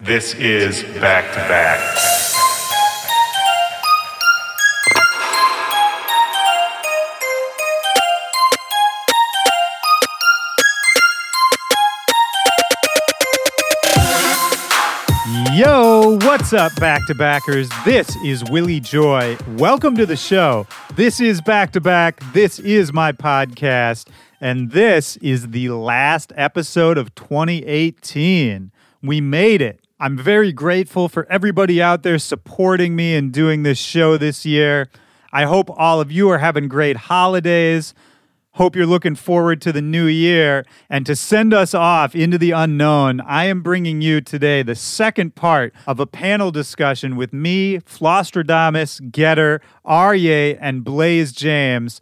This is Back to Back. Yo, what's up, Back-to-Backers? This is Willy Joy. Welcome to the show. This is Back to Back. This is my podcast, and this is the last episode of 2018. We made it. I'm very grateful for everybody out there supporting me and doing this show this year. I hope all of you are having great holidays. Hope you're looking forward to the new year. And to send us off into the unknown, I am bringing you today the second part of a panel discussion with me, Flosstradamus, Getter, Aryay, and Blaise James.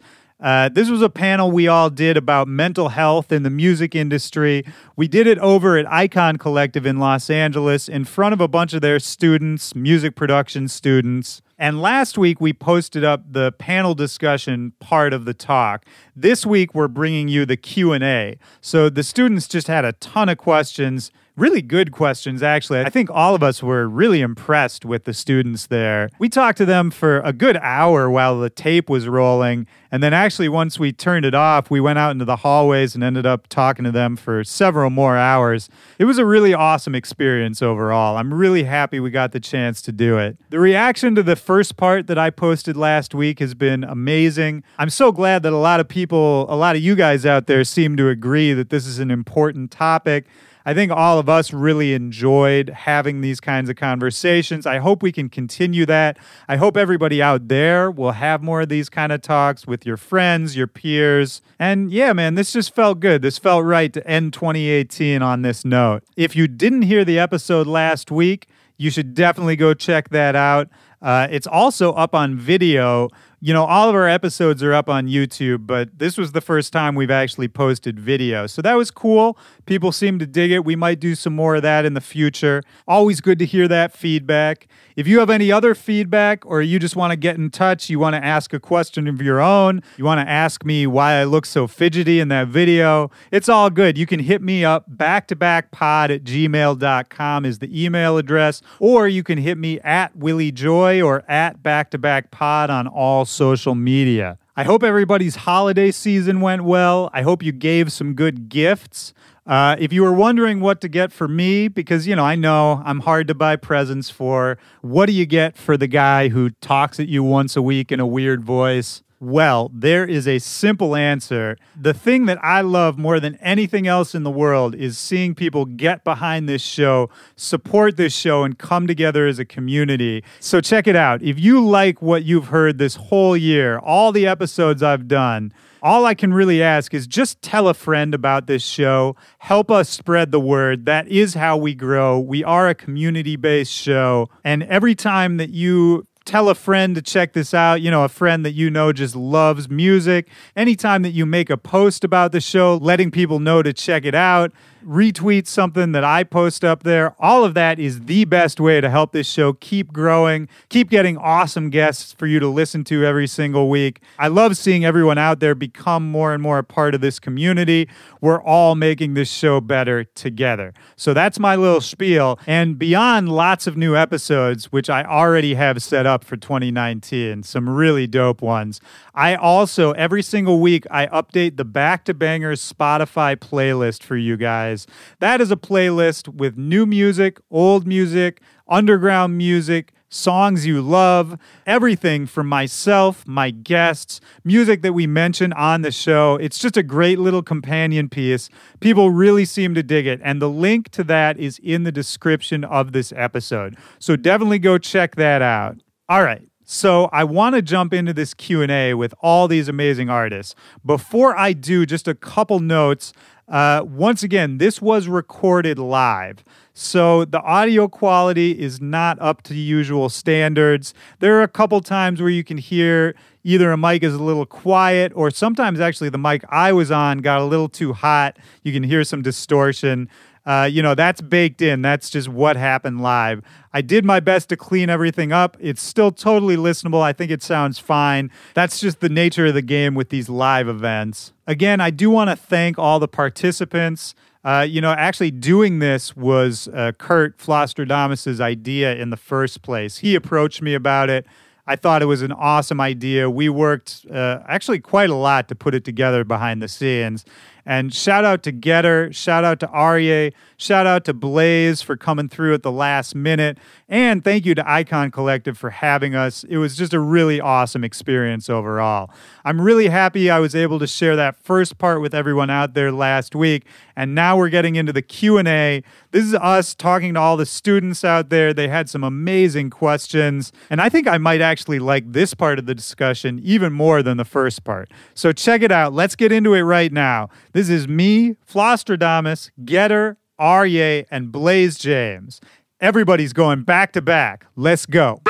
This was a panel we all did about mental health in the music industry. We did it over at Icon Collective in Los Angeles in front of a bunch of their students, music production students. And last week, we posted up the panel discussion part of the talk. This week, we're bringing you the Q&A. So the students just had a ton of questions, really good questions, actually. I think all of us were really impressed with the students there. We talked to them for a good hour while the tape was rolling. And then actually, once we turned it off, we went out into the hallways and ended up talking to them for several more hours. It was a really awesome experience overall. I'm really happy we got the chance to do it. The reaction to the first part that I posted last week has been amazing. I'm so glad that a lot of you guys out there seem to agree that this is an important topic. I think all of us really enjoyed having these kinds of conversations. I hope we can continue that. I hope everybody out there will have more of these kind of talks with your friends, your peers. And yeah, man, this just felt good. This felt right to end 2018 on this note. If you didn't hear the episode last week, you should definitely go check that out. It's also up on video. You know, all of our episodes are up on YouTube, but this was the first time we've actually posted video. So that was cool. People seem to dig it. We might do some more of that in the future. Always good to hear that feedback. If you have any other feedback or you just want to get in touch, you want to ask a question of your own, you want to ask me why I look so fidgety in that video, it's all good. You can hit me up. backtobackpod@gmail.com is the email address, or you can hit me at Willy Joy or at backtobackpod on all social media. I hope everybody's holiday season went well. I hope you gave some good gifts. If you were wondering what to get for me, because, I know I'm hard to buy presents for, what do you get for the guy who talks at you once a week in a weird voice? Well, there is a simple answer. The thing that I love more than anything else in the world is seeing people get behind this show, support this show, and come together as a community. So check it out. If you like what you've heard this whole year, all the episodes I've done, all I can really ask is just tell a friend about this show. Help us spread the word. That is how we grow. We are a community-based show. And every time that you tell a friend to check this out, a friend that just loves music. Anytime that you make a post about the show, letting people know to check it out, retweet something that I post up there, all of that is the best way to help this show keep growing, keep getting awesome guests for you to listen to every single week. I love seeing everyone out there become more and more a part of this community. We're all making this show better together. So that's my little spiel. And beyond lots of new episodes, which I already have set up for 2019, some really dope ones, I also, every single week, I update the Back to Bangers Spotify playlist for you guys. That is a playlist with new music, old music, underground music, songs you love, everything from myself, my guests, music that we mention on the show. It's just a great little companion piece. People really seem to dig it, and the link to that is in the description of this episode. So definitely go check that out. All right. So I want to jump into this Q&A with all these amazing artists. Before I do, just a couple notes. Once again, this was recorded live, so the audio quality is not up to usual standards. There are a couple times where you can hear either a mic is a little quiet, or sometimes actually the mic I was on got a little too hot. You can hear some distortion. That's baked in. That's just what happened live. I did my best to clean everything up. It's still totally listenable. I think it sounds fine. That's just the nature of the game with these live events. Again, I do want to thank all the participants. Actually doing this was Kurt Flosstradamus' idea in the first place. He approached me about it. I thought it was an awesome idea. We worked actually quite a lot to put it together behind the scenes. And shout out to Getter, shout out to Aryay, shout out to Blaise for coming through at the last minute, and thank you to Icon Collective for having us. It was just a really awesome experience overall. I'm really happy I was able to share that first part with everyone out there last week, and now we're getting into the Q&A. This is us talking to all the students out there. They had some amazing questions, and I think I might actually like this part of the discussion even more than the first part. So check it out. Let's get into it right now. This is me, Flosstradamus, Getter, Aryay, and Blaise James. Everybody's going back to back. Let's go.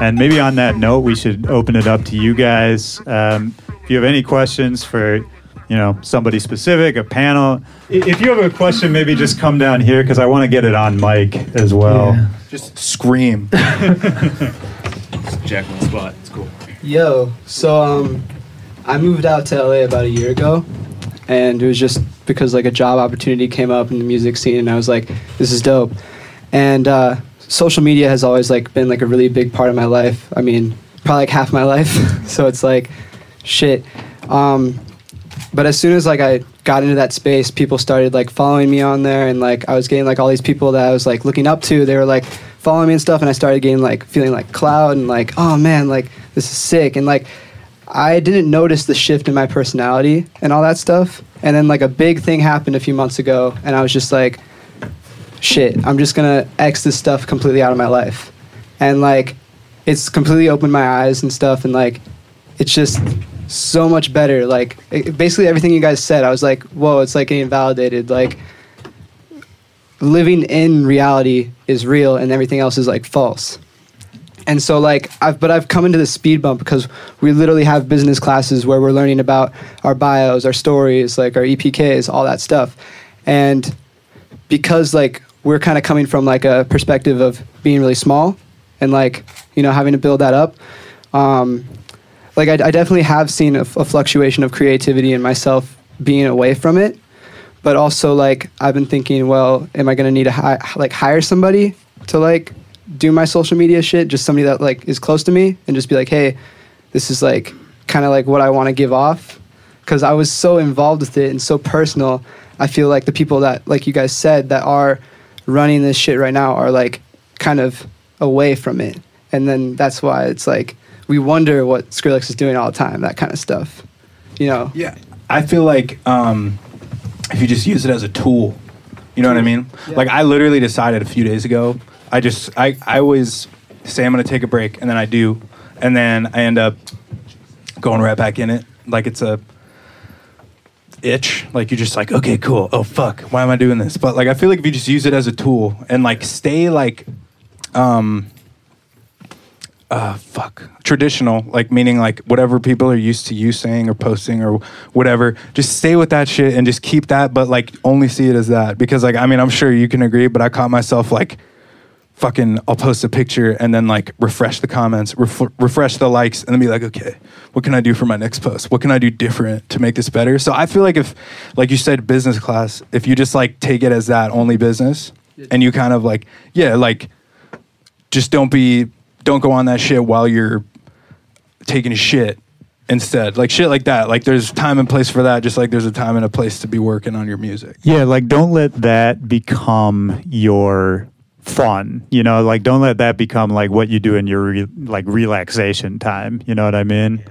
And maybe on that note, we should open it up to you guys. If you have any questions for, somebody specific, a panel. If you have a question, maybe just come down here because I want to get it on mic as well. Yeah. Just scream. Jack on the spot. It's cool. Yo, so I moved out to LA about a year ago, and it was just because like a job opportunity came up in the music scene, and I was like, this is dope. And social media has always like been like a really big part of my life. I mean, probably like half my life. So it's like shit. But as soon as like I got into that space, people started like following me on there, and like I was getting like all these people that I was like looking up to. They were like following me and stuff, and I started getting like feeling like clout and like, oh man, like this is sick. And like I didn't notice the shift in my personality and all that stuff. And then like a big thing happened a few months ago, and I was just like, shit, I'm just gonna X this stuff completely out of my life. And like it's completely opened my eyes and stuff, and like it's just so much better. Like basically everything you guys said, I was like, whoa, it's like getting validated. Like living in reality is real and everything else is like false. And so like I've come into this speed bump because we literally have business classes where we're learning about our bios, our stories, like our EPKs, all that stuff. And because like we're kind of coming from like a perspective of being really small and like, having to build that up, like I definitely have seen a fluctuation of creativity and myself being away from it. But also like I've been thinking, well, am I going to need to hire somebody to like do my social media shit? Just somebody that like is close to me and just be like, hey, this is like kind of like what I want to give off. Because I was so involved with it and so personal. I feel like the people that, like you guys said, that are running this shit right now are like kind of away from it. And then that's why it's like, we wonder what Skrillex is doing all the time, that kind of stuff, Yeah, I feel like if you just use it as a tool, you know what I mean? Yeah. Like I literally decided a few days ago, I always say I'm going to take a break, and then I do, and then I end up going right back in it. Like it's a itch. Like you're just like, okay, cool. Oh, fuck. Why am I doing this? But like I feel like if you just use it as a tool and like stay like traditional, like meaning like whatever people are used to you saying or posting or whatever, just stay with that shit and just keep that, but like only see it as that. Because like, I mean, I'm sure you can agree, but I caught myself like fucking, I'll post a picture and then like refresh the comments, refresh the likes, and then be like, okay, what can I do for my next post? What can I do different to make this better? So I feel like if, like you said, business class, if you just like take it as that only business and you kind of like, yeah, like just don't go on that shit while you're taking a shit instead. Like shit like that. Like there's time and place for that, just like there's a time and a place to be working on your music. Yeah, like don't let that become your fun. Like don't let that become like what you do in your relaxation time. You know what I mean?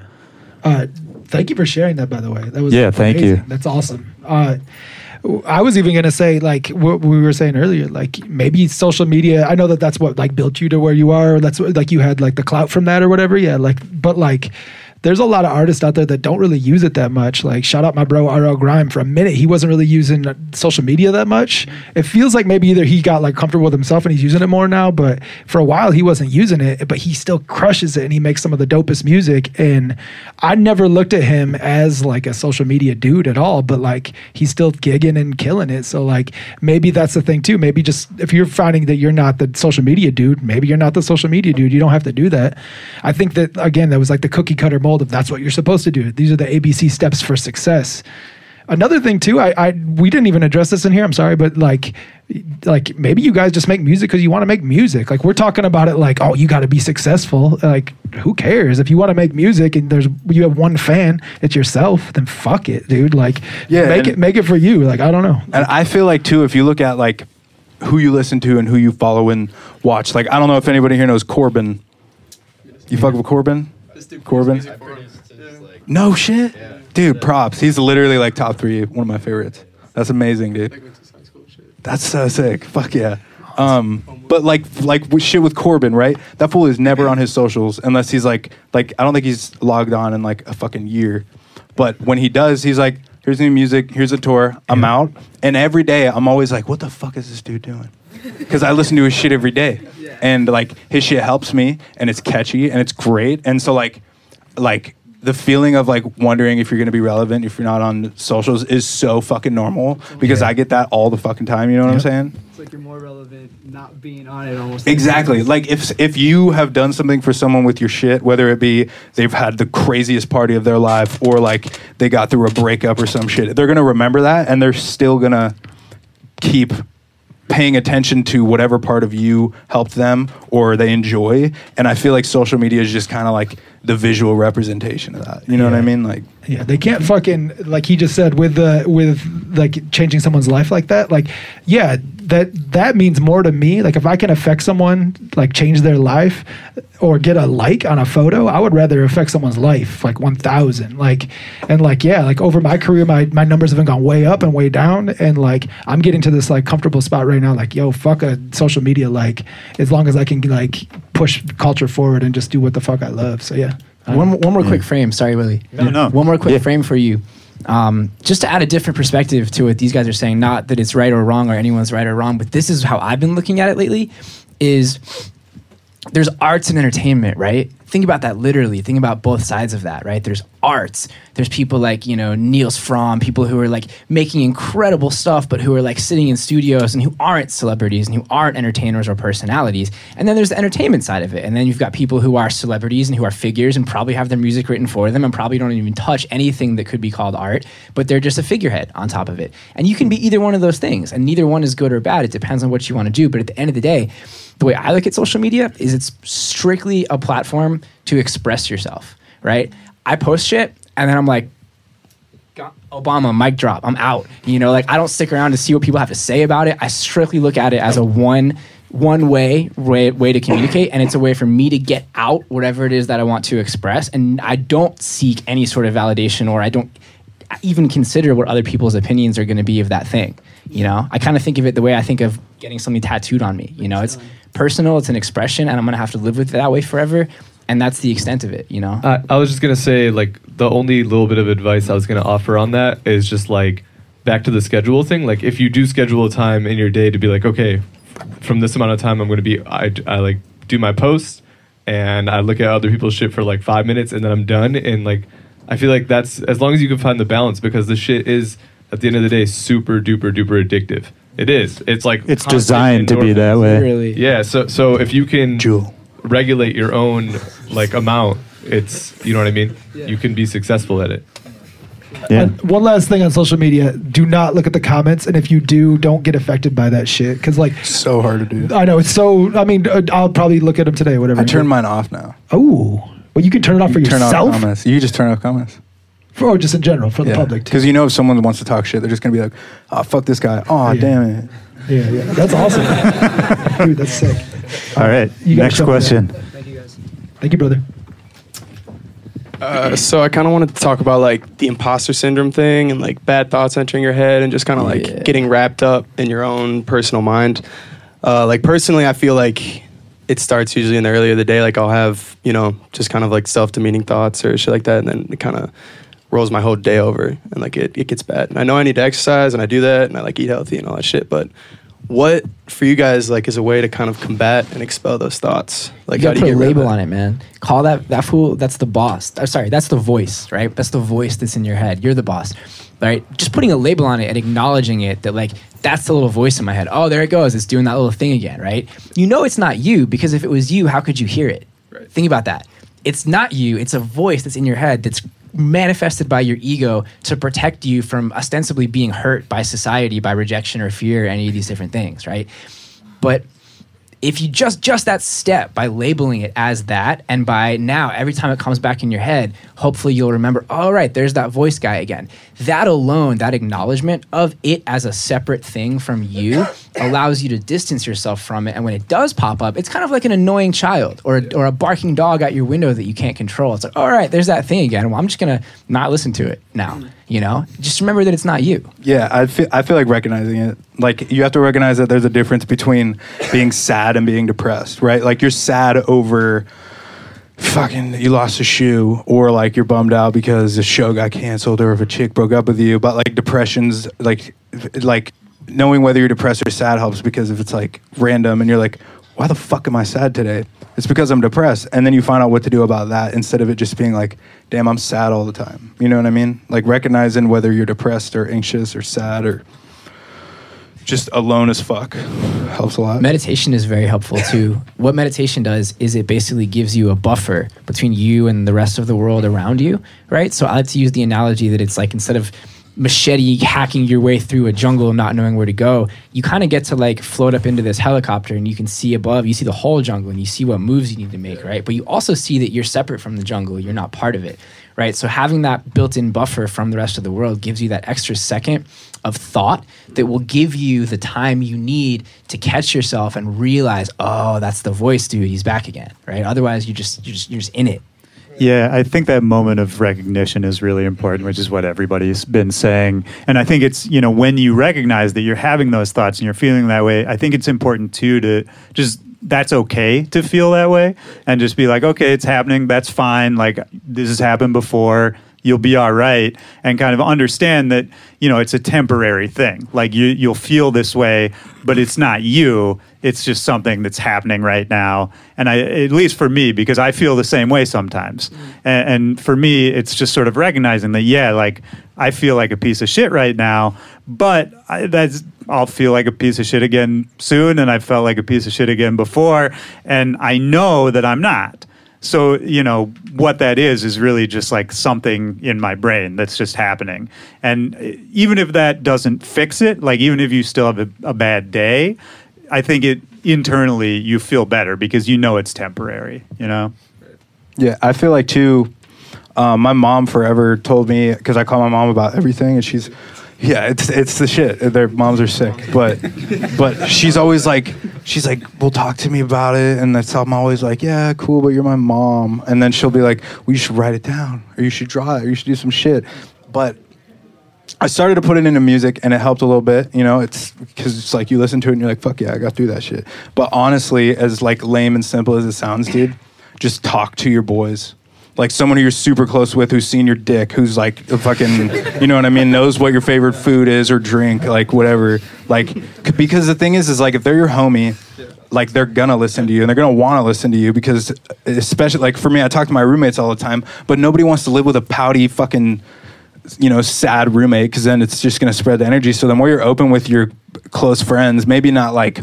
Thank you for sharing that, by the way. That was thank amazing. you. That's awesome. I was even going to say, like what we were saying earlier, like maybe social media, I know that's what like built you to where you are. That's what, like you had like the clout from that or whatever. Yeah. Like, but like there's a lot of artists out there that don't really use it that much. Like, shout out my bro RL Grime. For a minute, he wasn't really using social media that much. It feels like maybe either he got like comfortable with himself and he's using it more now, but for a while he wasn't using it, but he still crushes it and he makes some of the dopest music. And I never looked at him as like a social media dude at all, but like he's still gigging and killing it. So like maybe that's the thing too. Maybe just if you're finding that you're not the social media dude, maybe you're not the social media dude. You don't have to do that. I think that, again, that was like the cookie cutter mold of that's what you're supposed to do. These are the ABC steps for success. Another thing too, we didn't even address this in here. I'm sorry, but like maybe you guys just make music because you want to make music. Like we're talking about it like, oh, you got to be successful. Like who cares if you want to make music and you have one fan, it's yourself. Then fuck it, dude. Like make it for you. Like I don't know. And I feel like too, if you look at like who you listen to and who you follow and watch. Like I don't know if anybody here knows Corbin. You fuck with Corbin? Corbin? No shit? Yeah. Dude, props. He's literally like top 3, one of my favorites. That's amazing, dude. That's so sick. Fuck yeah. But like with shit with Corbin, right? That fool is never on his socials unless he's like I don't think he's logged on in like a fucking year. But when he does, he's like, here's new music, here's a tour, I'm out. And every day I'm always like, what the fuck is this dude doing? Because I listen to his shit every day. And like his shit helps me and it's catchy and it's great. And so like the feeling of like wondering if you're going to be relevant if you're not on socials is so fucking normal because I get that all the fucking time. You know what I'm saying? It's like you're more relevant not being on it almost. Exactly. Like if you have done something for someone with your shit, whether it be they've had the craziest party of their life or like they got through a breakup or some shit, they're going to remember that and they're still going to keep paying attention to whatever part of you helped them or they enjoy. And I feel like social media is just kind of like the visual representation of that. You know what I mean? Like, yeah, they can't fucking, like he just said, with like changing someone's life like that. Like, yeah, that means more to me. Like if I can affect someone, like change their life or get a like on a photo, I would rather affect someone's life like 1,000. Like, and like, yeah, like over my career, my numbers have gone way up and way down. And like, I'm getting to this like comfortable spot right now. Like, yo, fuck a social media. Like as long as I can like push culture forward and just do what the fuck I love. So yeah. One more quick frame. Sorry, Willy. No. One more quick frame for you. Just to add a different perspective to what these guys are saying, not that it's right or wrong or anyone's right or wrong, but this is how I've been looking at it lately, is there's arts and entertainment, right? Think about that literally. Think about both sides of that, right? There's arts. There's people like, Niels Fromm, people who are like making incredible stuff, but who are like sitting in studios and who aren't celebrities and who aren't entertainers or personalities. And then there's the entertainment side of it. And then you've got people who are celebrities and who are figures and probably have their music written for them and probably don't even touch anything that could be called art, but they're just a figurehead on top of it. And you can be either one of those things, and neither one is good or bad. It depends on what you want to do. But at the end of the day, the way I look at social media is it's strictly a platform to express yourself, right? I post shit and then I'm like, Obama, mic drop, I'm out. Like I don't stick around to see what people have to say about it. I strictly look at it as a one way to communicate, and it's a way for me to get out whatever it is that I want to express, and I don't seek any sort of validation, or I don't even consider what other people's opinions are going to be of that thing. I kind of think of it the way I think of getting something tattooed on me. It's personal, it's an expression, and I'm going to have to live with it that way forever. And that's the extent of it, I was just going to say, like, the only little bit of advice I was going to offer on that is just, like, back to the schedule thing. Like, if you do schedule a time in your day to be like, okay, from this amount of time, I'm going to be, I like, do my posts, and I look at other people's shit for, like, 5 minutes, and then I'm done. And, like, I feel like that's, as long as you can find the balance, because the shit is, at the end of the day, super duper duper addictive. It is. It's, like, it's designed to be that way. Really. Yeah, so if you can regulate your own like amount, it's, you know what I mean? Yeah. You can be successful at it. Yeah. And one last thing on social media, do not look at the comments, and if you do, don't get affected by that shit, because like it's so hard to do. I know, it's so, I'll probably look at them today, whatever. I turn mine off now. Oh, well, you can turn it off for yourself? Turn off comments. You just turn off comments. Or just in general, for the public. Because if someone wants to talk shit, they're just going to be like, oh, fuck this guy. Oh, damn it. Yeah, that's awesome. Dude, that's sick. All right, next question. Thank you, guys. Thank you, brother. So I kind of wanted to talk about like the imposter syndrome thing and like bad thoughts entering your head and just kind of like getting wrapped up in your own personal mind. Like personally, I feel like it starts usually in the early of the day. Like I'll have, you know, just kind of like self-demeaning thoughts or shit like that. And then it kind of rolls my whole day over and like it gets bad. And I know I need to exercise and I do that and I like eat healthy and all that shit. But what for you guys like is a way to kind of combat and expel those thoughts? Like You how gotta do you put get a rid of label that? on it, man. Call that fool, that's the boss. Sorry, that's the voice, right? That's the voice that's in your head. You're the boss, right? Just putting a label on it and acknowledging it, that like, that's the little voice in my head. Oh, there it goes. It's doing that little thing again, right? You know it's not you, because if it was you, how could you hear it? Right. Think about that. It's not you. It's a voice that's in your head that's manifested by your ego to protect you from ostensibly being hurt by society, by rejection or fear, any of these different things, right? But if you just that step by labeling it as that, and by now every time it comes back in your head, hopefully you'll remember, all right, there's that voice guy again. That alone, that acknowledgement of it as a separate thing from you allows you to distance yourself from it. And when it does pop up, it's kind of like an annoying child or a barking dog at your window that you can't control. It's like, all right, there's that thing again. Well, I'm just gonna not listen to it now. You know, just remember that it's not you. Yeah, I feel like recognizing it. Like you have to recognize that there's a difference between being sad and being depressed, right? Like you're sad over fucking you lost a shoe, or like you're bummed out because the show got canceled, or if a chick broke up with you. But like depression's like knowing whether you're depressed or sad helps, because if it's like random and you're like, why the fuck am I sad today? It's because I'm depressed. And then you find out what to do about that instead of it just being like, damn, I'm sad all the time. You know what I mean? Like recognizing whether you're depressed or anxious or sad or just alone as fuck helps a lot. Meditation is very helpful too. What meditation does is it basically gives you a buffer between you and the rest of the world around you, right? So I like to use the analogy that it's like, instead of machete hacking your way through a jungle not knowing where to go, you kind of get to like float up into this helicopter and you can see above, you see the whole jungle and you see what moves you need to make, right? But you also see that you're separate from the jungle, you're not part of it, right? So having that built-in buffer from the rest of the world gives you that extra second of thought that will give you the time you need to catch yourself and realize, oh, that's the voice, dude, he's back again, right? Otherwise you're just in it. Yeah, I think that moment of recognition is really important, which is what everybody's been saying. And I think it's, you know, when you recognize that you're having those thoughts and you're feeling that way, I think it's important too to just, that's okay to feel that way and just be like, okay, it's happening. That's fine. Like this has happened before. You'll be all right, and kind of understand that, you know, it's a temporary thing. Like you'll feel this way, but it's not you. It's just something that's happening right now. And at least for me, because I feel the same way sometimes. And for me, it's just sort of recognizing that, yeah, like I feel like a piece of shit right now, but I'll feel like a piece of shit again soon. And I felt like a piece of shit again before. And I know that I'm not. So, you know, what that is really just like something in my brain that's just happening. And even if that doesn't fix it, like even if you still have a bad day, I think it internally you feel better because you know it's temporary, you know? Yeah, I feel like too, my mom forever told me, because I call my mom about everything, and she's, yeah, it's the shit. Their moms are sick, but she's always like, well, talk to me about it, and that's how I'm always like, yeah, cool, but you're my mom, and then she'll be like, well, you should write it down, or you should draw it, or you should do some shit, but I started to put it into music, and it helped a little bit, you know, it's because it's like you listen to it and you're like, fuck yeah, I got through that shit. But honestly, as like lame and simple as it sounds, dude, just talk to your boys. Like someone who you're super close with, who's seen your dick, who's like a fucking, you know what I mean, knows what your favorite food is or drink, like whatever. Like, because the thing is like if they're your homie, like they're gonna listen to you and they're gonna want to listen to you, because especially like for me, I talk to my roommates all the time, but nobody wants to live with a pouty fucking, you know, sad roommate, because then it's just gonna spread the energy. So the more you're open with your close friends, maybe not like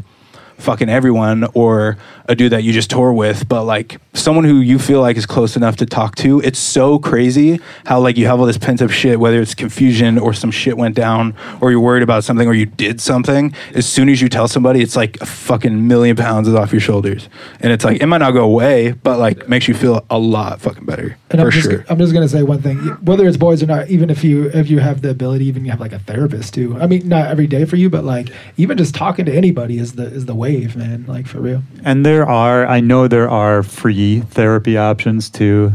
fucking everyone or a dude that you just tour with, but like someone who you feel like is close enough to talk to. It's so crazy how like you have all this pent up shit, whether it's confusion or some shit went down or you're worried about something or you did something. As soon as you tell somebody, it's like a fucking million pounds is off your shoulders, and it's like it might not go away, but like makes you feel a lot fucking better. And for sure. I'm just gonna say one thing, whether it's boys or not, even if you have the ability, even you have like a therapist too. I mean, not every day for you, but like even just talking to anybody is the wave, man. Like for real. And I know there are free therapy options too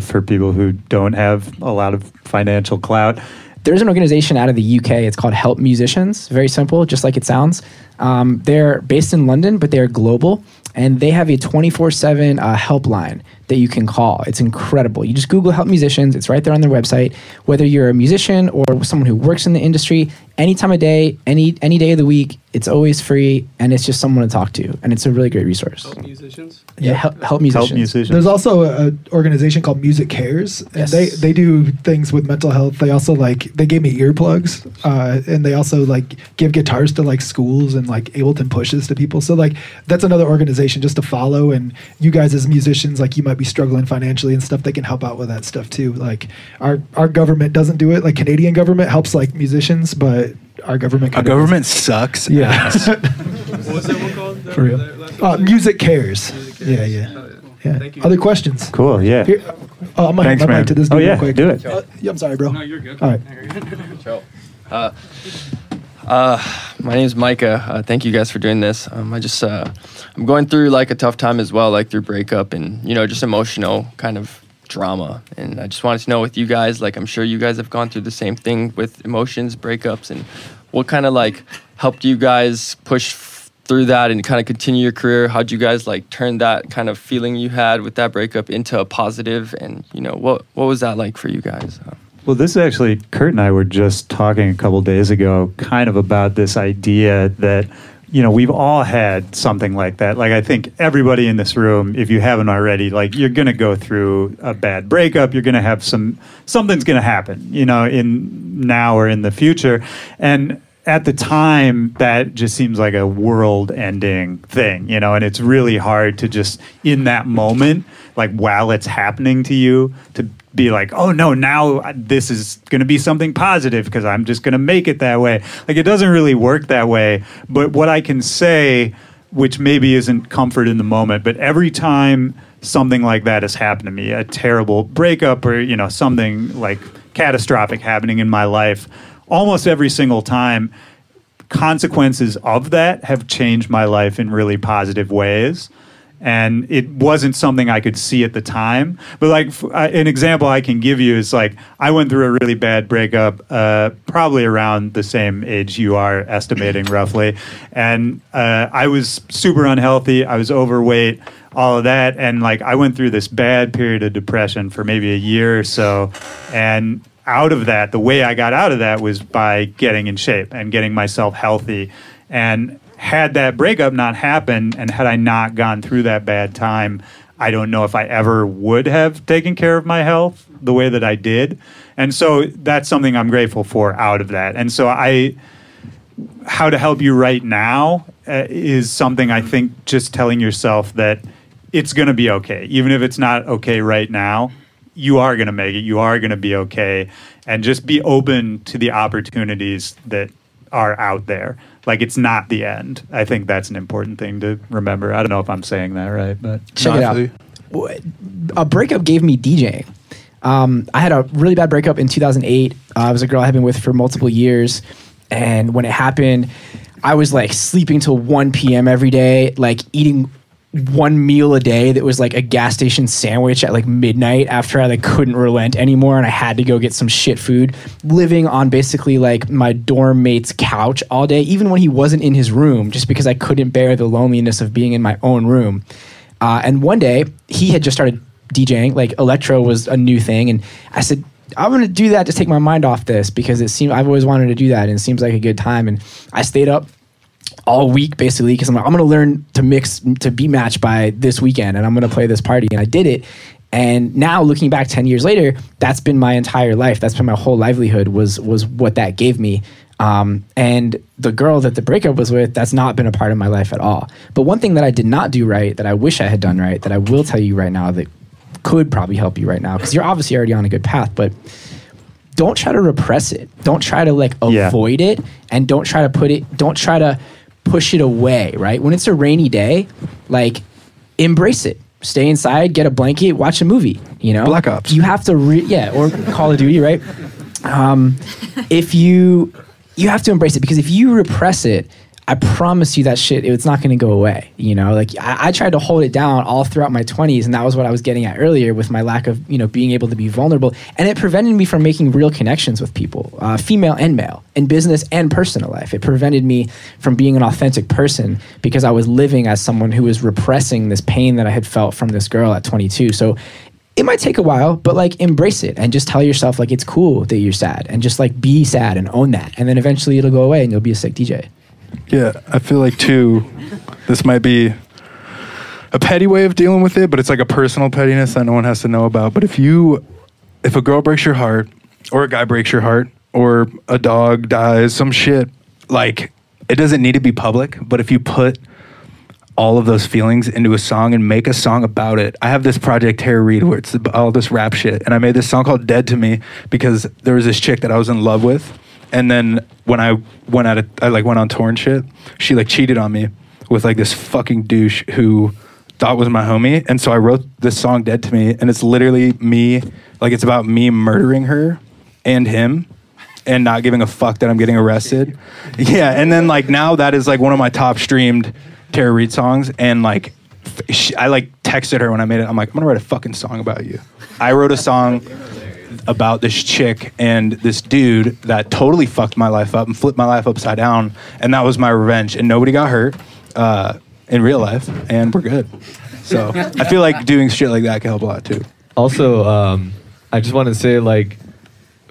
for people who don't have a lot of financial clout. There's an organization out of the UK. It's called Help Musicians. Very simple, just like it sounds. They're based in London, but they're global. And they have a 24/7 helpline that you can call. It's incredible. You just Google Help Musicians. It's right there on their website. Whether you're a musician or someone who works in the industry, any time of day, any day of the week, it's always free, and it's just someone to talk to. And it's a really great resource. Help musicians? Yeah, help musicians. There's also an organization called Music Cares, and they do things with mental health. They also they gave me earplugs, and they also give guitars to schools and Ableton pushes to people. So that's another organization just to follow. And you guys as musicians, you might be struggling financially and stuff. They can help out with that stuff too. Our government doesn't do it. Canadian government helps musicians, but our government sucks. Yeah. What was that one called? For real. Music Cares. Yeah. Thank you. Other questions? Cool. Yeah. Here, I'm gonna Thanks, hand my man. mic to this dude real quick. Do it. Yeah, I'm sorry, bro. No, you're good. All right. My name is Micah. Thank you guys for doing this. I'm going through a tough time as well, through breakup and just emotional kind of drama. And I just wanted to know with you guys, I'm sure you guys have gone through the same thing with emotions, breakups, and what kind of helped you guys push through that and kind of continue your career? How'd you guys turn that kind of feeling you had with that breakup into a positive? And what was that like for you guys? Well, this is actually, Kurt and I were just talking a couple days ago kind of about this idea that, we've all had something like that. I think everybody in this room, if you haven't already, you're going to go through a bad breakup. You're going to have something's going to happen, in now or in the future. And at the time, that just seems like a world-ending thing, and it's really hard to just, in that moment, while it's happening to you, to be oh no, now this is going to be something positive because I'm just going to make it that way. It doesn't really work that way. But what I can say, which maybe isn't comfort in the moment, but every time something like that has happened to me, a terrible breakup or, something catastrophic happening in my life, almost every single time, consequences of that have changed my life in really positive ways. And it wasn't something I could see at the time. But an example I can give you is I went through a really bad breakup probably around the same age you are estimating roughly. And I was super unhealthy. I was overweight, all of that. And I went through this bad period of depression for maybe a year or so. And out of that, the way I got out of that was by getting in shape and getting myself healthy. And had that breakup not happened and had I not gone through that bad time, I don't know if I ever would have taken care of my health the way that I did. And so that's something I'm grateful for out of that. And so how to help you right now is something I think just telling yourself that it's going to be okay. Even if it's not okay right now, you are going to make it. You are going to be okay. And just be open to the opportunities that are out there. It's not the end. I think that's an important thing to remember. I don't know if I'm saying that right, but check it out. A breakup gave me DJing. I had a really bad breakup in 2008. It was a girl I had been with for multiple years. And when it happened, I was sleeping till 1 p.m. every day, eating one meal a day that was a gas station sandwich at midnight after I couldn't relent anymore and I had to go get some shit food, living on basically my dorm mate's couch all day, even when he wasn't in his room, just because I couldn't bear the loneliness of being in my own room. And one day he had just started DJing, electro was a new thing, and I said, I'm going to do that to take my mind off this because I've always wanted to do that and it seems like a good time. And I stayed up all week basically because I'm going to learn to mix to beat match by this weekend and I'm going to play this party, and I did it. And now looking back 10 years later, that's been my entire life. That's been my whole livelihood was what that gave me. And the girl that the breakup was with, that's not been a part of my life at all. But one thing that I did not do right, that I wish I had done right, that I will tell you right now that could probably help you right now, because you're obviously already on a good path, but don't try to repress it. Don't try to avoid it, and don't try to push it away, right? When it's a rainy day, embrace it. Stay inside, get a blanket, watch a movie, Black Ops. You have to, or Call of Duty, right? If you have to embrace it, because if you repress it, I promise you that shit, it's not going to go away. You know, like I tried to hold it down all throughout my 20s, and that was what I was getting at earlier with my lack of, you know, being able to be vulnerable. And it prevented me from making real connections with people, female and male, in business and personal life. It prevented me from being an authentic person because I was living as someone who was repressing this pain that I had felt from this girl at 22. So it might take a while, but like embrace it and just tell yourself like it's cool that you're sad, and just like be sad and own that. And then eventually it'll go away and you'll be a sick DJ. Yeah, I feel like too, this might be a petty way of dealing with it, but it's like a personal pettiness that no one has to know about. But if a girl breaks your heart, or a guy breaks your heart, or a dog dies, some shit, like, it doesn't need to be public, but if you put all of those feelings into a song and make a song about it. I have this project, Tara Reid, where it's all this rap shit, and I made this song called Dead to Me because there was this chick that I was in love with. And then when I went on tour and shit, she like cheated on me with like this fucking douche who thought was my homie. And so I wrote this song Dead to Me, and it's literally me, like it's about me murdering her and him and not giving a fuck that I'm getting arrested. Yeah, and then like now that is like one of my top streamed Tara Reid songs, and like I like texted her when I made it. I'm like, I'm gonna write a fucking song about you. I wrote a song about this chick and this dude that totally fucked my life up and flipped my life upside down, and that was my revenge. And nobody got hurt in real life, and we're good. So I feel like doing shit like that can help a lot too. Also, I just want to say, like,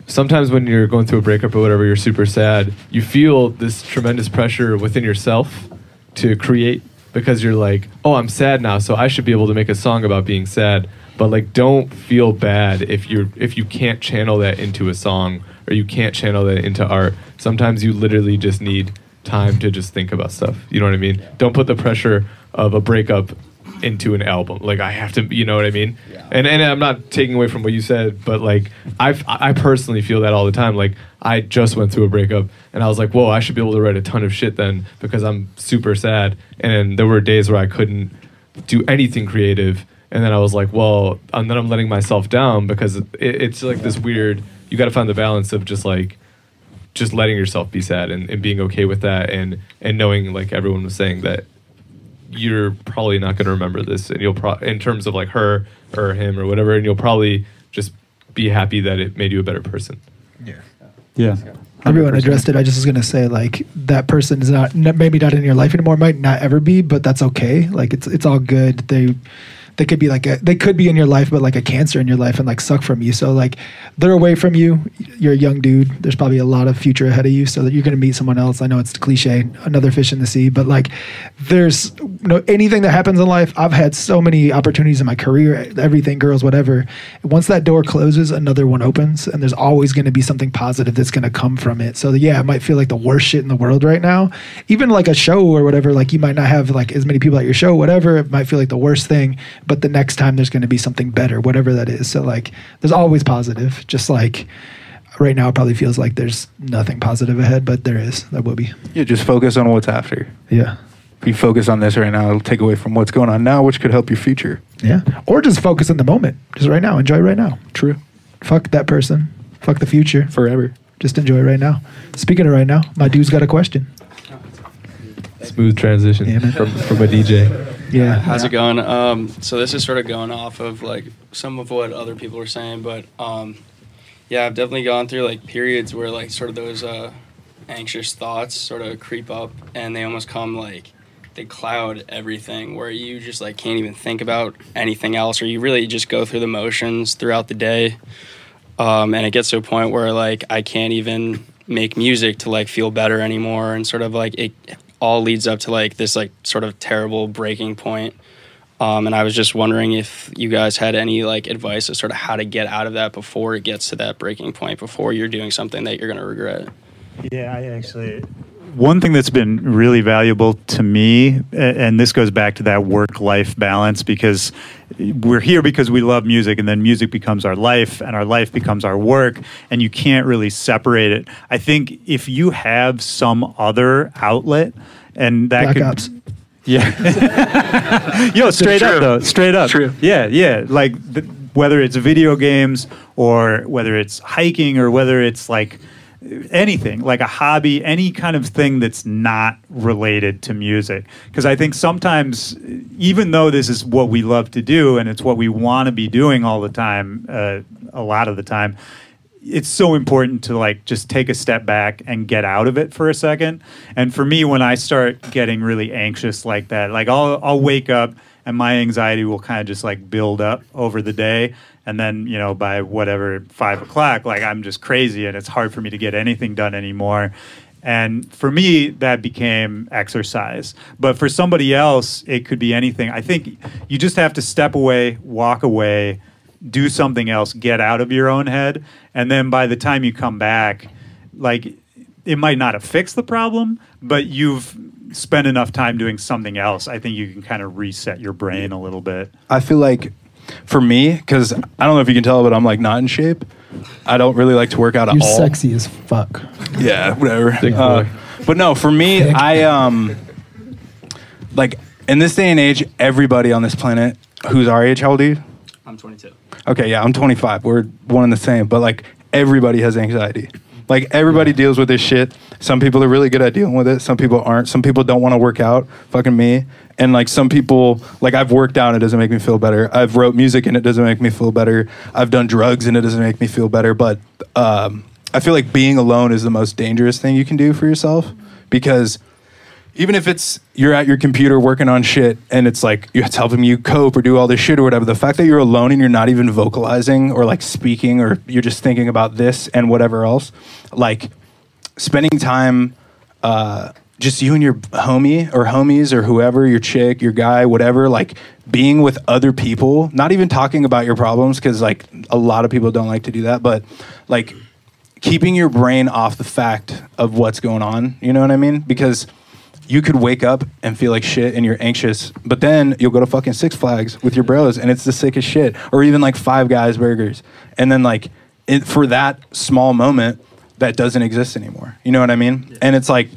sometimes when you're going through a breakup or whatever, you're super sad, you feel this tremendous pressure within yourself to create, because you're like, oh, I'm sad now, so I should be able to make a song about being sad. But like, don't feel bad if you can't channel that into a song, or you can't channel that into art. Sometimes you literally just need time to just think about stuff. You know what I mean? Don't put the pressure of a breakup into an album. Like, I have to, you know what I mean? Yeah. And I'm not taking away from what you said, but like, I personally feel that all the time. Like, I just went through a breakup, and I was like, whoa, I should be able to write a ton of shit then, because I'm super sad. And there were days where I couldn't do anything creative. And then I was like, well, and then I'm letting myself down, because it's like this weird, you got to find the balance of just letting yourself be sad and being okay with that, and knowing, like everyone was saying, that you're probably not going to remember this, and you'll in terms of like her or him or whatever, and you'll probably just be happy that it made you a better person. Yeah. Everyone addressed it. I just was going to say, like, that person is maybe not in your life anymore, might not ever be, but that's okay. Like, it's all good. They could be they could be in your life, but like a cancer in your life, and like suck from you. So like, they're away from you. You're a young dude. There's probably a lot of future ahead of you, so that you're going to meet someone else. I know it's cliche, another fish in the sea, but like, there's anything that happens in life. I've had so many opportunities in my career, everything, girls, whatever. Once that door closes, another one opens, and there's always going to be something positive that's going to come from it. So yeah, it might feel like the worst shit in the world right now. Even like a show or whatever, like you might not have like as many people at your show, whatever. It might feel like the worst thing. But the next time there's going to be something better, whatever that is. So like, there's always positive. Just like right now, it probably feels like there's nothing positive ahead, but there will be. Yeah, just focus on what's after. Yeah. If you focus on this right now, it'll take away from what's going on now, which could help your future. Yeah. Or just focus in the moment. Just right now. Enjoy right now. True. Fuck that person. Fuck the future. Forever. Just enjoy right now. Speaking of right now, my dude's got a question. Smooth transition from a DJ. Yeah. How's it going? So this is sort of going off of like some of what other people were saying, but yeah, I've definitely gone through like periods where like sort of those anxious thoughts sort of creep up, and they almost come like they cloud everything, where you just like can't even think about anything else, or you really just go through the motions throughout the day, and it gets to a point where like I can't even make music to like feel better anymore, and sort of like it all leads up to like this like sort of terrible breaking point. And I was just wondering if you guys had any like advice as sort of how to get out of that before it gets to that breaking point, before you're doing something that you're going to regret. Yeah, one thing that's been really valuable to me, and this goes back to that work-life balance, because we're here because we love music, and then music becomes our life, and our life becomes our work, and you can't really separate it. I think if you have some other outlet, and that Black could... Ops. Yeah. Yo, straight up, though. Straight up. True. Yeah. Like, whether it's video games, or whether it's hiking, or whether it's like anything, like a hobby, any kind of thing that's not related to music. Because I think sometimes, even though this is what we love to do and it's what we want to be doing all the time, a lot of the time, it's so important to like just take a step back and get out of it for a second. And for me, when I start getting really anxious like that, like I'll wake up and my anxiety will kind of just like build up over the day. And then, you know, by whatever, 5 o'clock, like I'm just crazy and it's hard for me to get anything done anymore. And for me, that became exercise. But for somebody else, it could be anything. I think you just have to step away, walk away, do something else, get out of your own head. And then by the time you come back, like it might not have fixed the problem, but you've spent enough time doing something else. I think you can kind of reset your brain a little bit. I feel like for me, because I don't know if you can tell, but I'm like not in shape. I don't really like to work out at all. You're sexy as fuck. Yeah, whatever. But no, for me, I like in this day and age, everybody on this planet who's our age, how old are you? I'm 22. Okay, yeah, I'm 25. We're one and the same, but like everybody has anxiety. Like everybody deals with this shit. Some people are really good at dealing with it. Some people aren't. Some people don't want to work out. Fucking me. And like some people, like I've worked out and it doesn't make me feel better. I've wrote music and it doesn't make me feel better. I've done drugs and it doesn't make me feel better. But I feel like being alone is the most dangerous thing you can do for yourself, because even if it's you're at your computer working on shit and it's like it's helping you cope or do all this shit or whatever, the fact that you're alone and you're not even vocalizing or like speaking, or you're just thinking about this and whatever else, like spending time just you and your homie or homies or whoever, your chick, your guy, whatever, like being with other people, not even talking about your problems, because like a lot of people don't like to do that, but like keeping your brain off the fact of what's going on, you know what I mean? Because you could wake up and feel like shit and you're anxious, but then you'll go to fucking Six Flags with your bros and it's the sickest shit. Or even like Five Guys burgers. And then like for that small moment, that doesn't exist anymore. You know what I mean? Yeah. And it's like,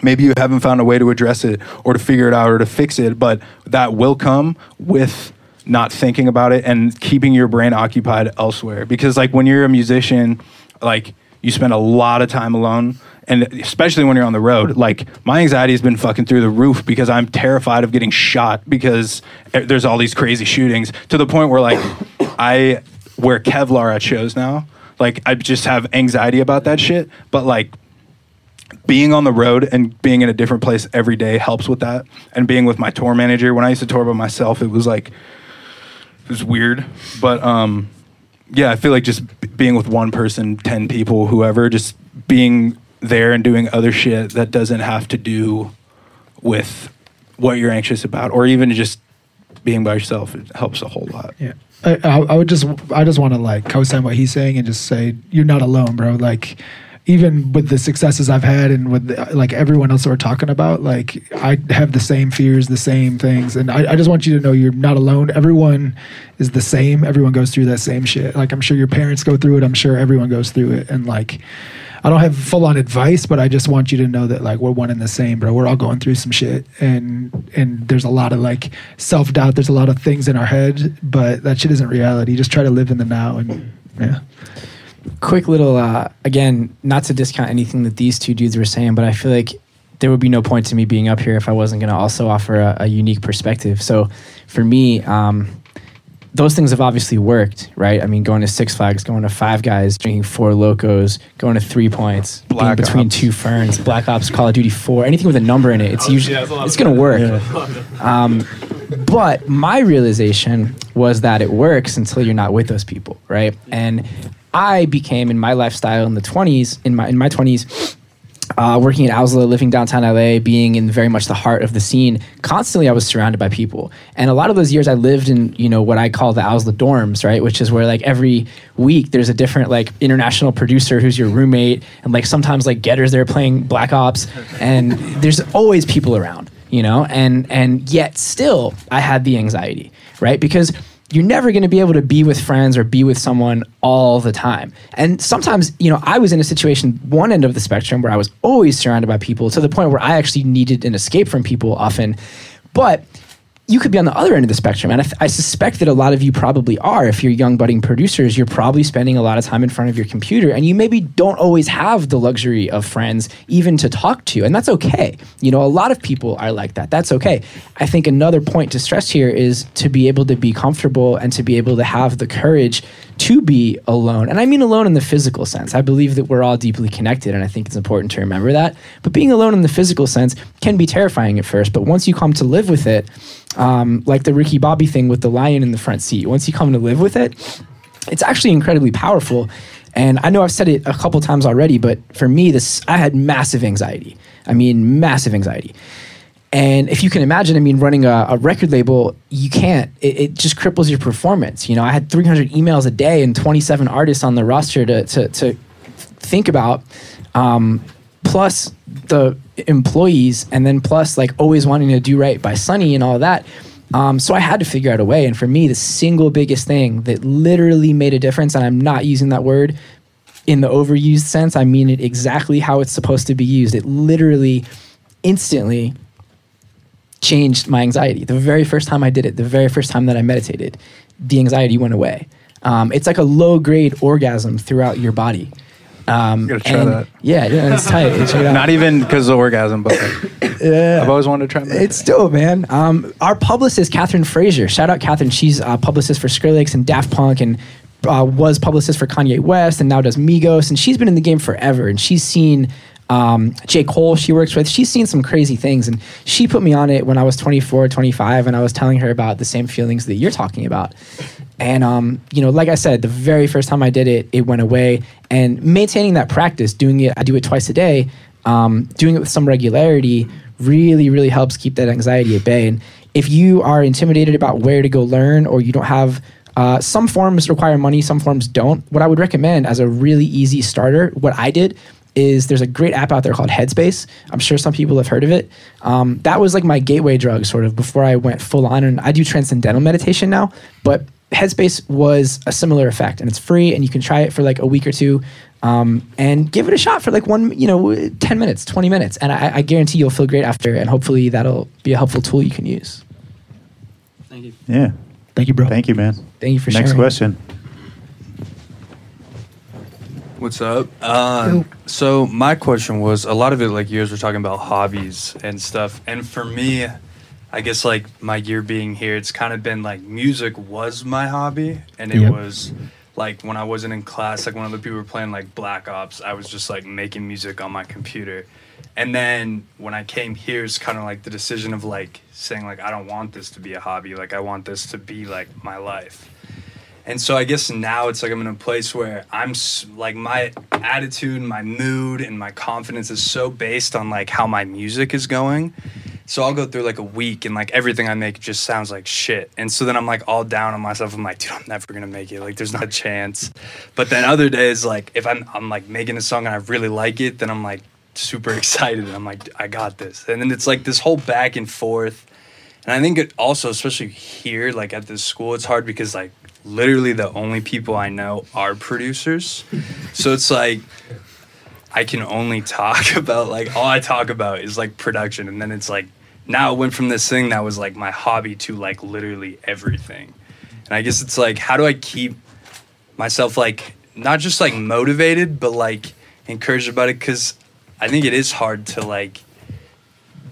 maybe you haven't found a way to address it or to figure it out or to fix it, but that will come with not thinking about it and keeping your brain occupied elsewhere. Because like when you're a musician, like you spend a lot of time alone. And especially when you're on the road, like my anxiety has been fucking through the roof because I'm terrified of getting shot because there's all these crazy shootings, to the point where like I wear Kevlar at shows now. Like I just have anxiety about that shit. But like being on the road and being in a different place every day helps with that. And being with my tour manager, when I used to tour by myself, it was like, it was weird. But yeah, I feel like just being with one person, 10 people, whoever, just being there and doing other shit that doesn't have to do with what you're anxious about, or even just being by yourself, it helps a whole lot. Yeah, I just want to like co-sign what he's saying and just say you're not alone, bro. Like even with the successes I've had and with like everyone else that we're talking about, like I have the same fears, the same things, and I just want you to know you're not alone. Everyone is the same. Everyone goes through that same shit. Like I'm sure your parents go through it. I'm sure everyone goes through it, and like I don't have full-on advice, but I just want you to know that like we're one and the same, bro. We're all going through some shit, and there's a lot of like self-doubt. There's a lot of things in our head, but that shit isn't reality. Just try to live in the now, and yeah. Quick little, again, not to discount anything that these two dudes were saying, but I feel like there would be no point to me being up here if I wasn't going to also offer a unique perspective. So for me, those things have obviously worked, right? I mean, going to Six Flags, going to Five Guys, drinking Four Locos, going to 3 Points, being between two ferns, Black Ops, Call of Duty 4, anything with a number in it, it's usually it's going to work. Yeah. But my realization was that it works until you're not with those people, right? And I became, in my lifestyle in the 20s, in my 20s, working at Owsla, living downtown LA, being in very much the heart of the scene, constantly I was surrounded by people. And a lot of those years I lived in, you know, what I call the Owsla dorms, right? Which is where like every week there's a different like international producer who's your roommate, and like sometimes like Getter's there playing Black Ops, and there's always people around, you know? And yet still I had the anxiety, right? Because you're never going to be able to be with friends or be with someone all the time. And sometimes, you know, I was in a situation, one end of the spectrum, where I was always surrounded by people to the point where I actually needed an escape from people often. But you could be on the other end of the spectrum. And I suspect that a lot of you probably are. If you're young budding producers, you're probably spending a lot of time in front of your computer, and you maybe don't always have the luxury of friends even to talk to. And that's okay. You know, a lot of people are like that. That's okay. I think another point to stress here is to be able to be comfortable and to be able to have the courage to be alone. And I mean alone in the physical sense. I believe that we're all deeply connected, and I think it's important to remember that. But being alone in the physical sense can be terrifying at first, but once you come to live with it, like the Ricky Bobby thing with the lion in the front seat, once you come to live with it, it's actually incredibly powerful. And I know I've said it a couple times already, but for me, I had massive anxiety. I mean, massive anxiety. And if you can imagine, I mean, running a record label, you can't. It just cripples your performance. You know, I had 300 emails a day and 27 artists on the roster to think about, plus the employees, and then plus like always wanting to do right by Sonny and all of that. So I had to figure out a way. And for me, the single biggest thing that literally made a difference, and I'm not using that word in the overused sense, I mean it exactly how it's supposed to be used. It literally instantly changed my anxiety. The very first time I did it, the very first time that I meditated, the anxiety went away. It's like a low-grade orgasm throughout your body. You gotta try that. Yeah, it's tight. Check it out. Not even because of the orgasm, but like, I've always wanted to try that. It's dope, man. Our publicist, Catherine Frazier, shout out Catherine. She's a publicist for Skrillex and Daft Punk, and was publicist for Kanye West, and now does Migos. And she's been in the game forever, and she's seen J. Cole she works with. She's seen some crazy things, and she put me on it when I was 24, 25, and I was telling her about the same feelings that you're talking about. And, you know, like I said, the very first time I did it, it went away. And maintaining that practice, doing it, I do it twice a day, doing it with some regularity really, really helps keep that anxiety at bay. And if you are intimidated about where to go learn, or you don't have, some forms require money, some forms don't. What I would recommend as a really easy starter, what I did, is there's a great app out there called Headspace. I'm sure some people have heard of it. That was like my gateway drug sort of before I went full on. And I do transcendental meditation now, but Headspace was a similar effect, and it's free, and you can try it for like a week or two, and give it a shot for like 10 minutes, 20 minutes. And I guarantee you'll feel great after, and hopefully that'll be a helpful tool you can use. Thank you. Yeah. Thank you, bro. Thank you, man. Thank you for sharing. Next question. What's up? So my question was, a lot of it, like you guys were talking about hobbies and stuff. And for me, I guess like my year being here, it's kind of been like music was my hobby. And it was like when I wasn't in class, like when other people were playing like Black Ops, I was just like making music on my computer. And then when I came here, it's kind of like the decision of like saying like, I don't want this to be a hobby. Like I want this to be like my life. And so I guess now it's like I'm in a place where I'm like my attitude, my mood, and my confidence is so based on like how my music is going. So I'll go through like a week and like everything I make just sounds like shit. And so then I'm like all down on myself. I'm like, dude, I'm never gonna make it. Like there's not a chance. But then other days, like if I'm like making a song and I really like it, then I'm like super excited. And I'm like, I got this. And then it's like this whole back and forth. And I think it also, especially here, like at this school, it's hard because like literally the only people I know are producers. So it's like I can only talk about like all I talk about is like production. And then it's like now it went from this thing that was like my hobby to like literally everything. And I guess it's like, how do I keep myself like not just like motivated, but like encouraged about it? Because I think it is hard to like,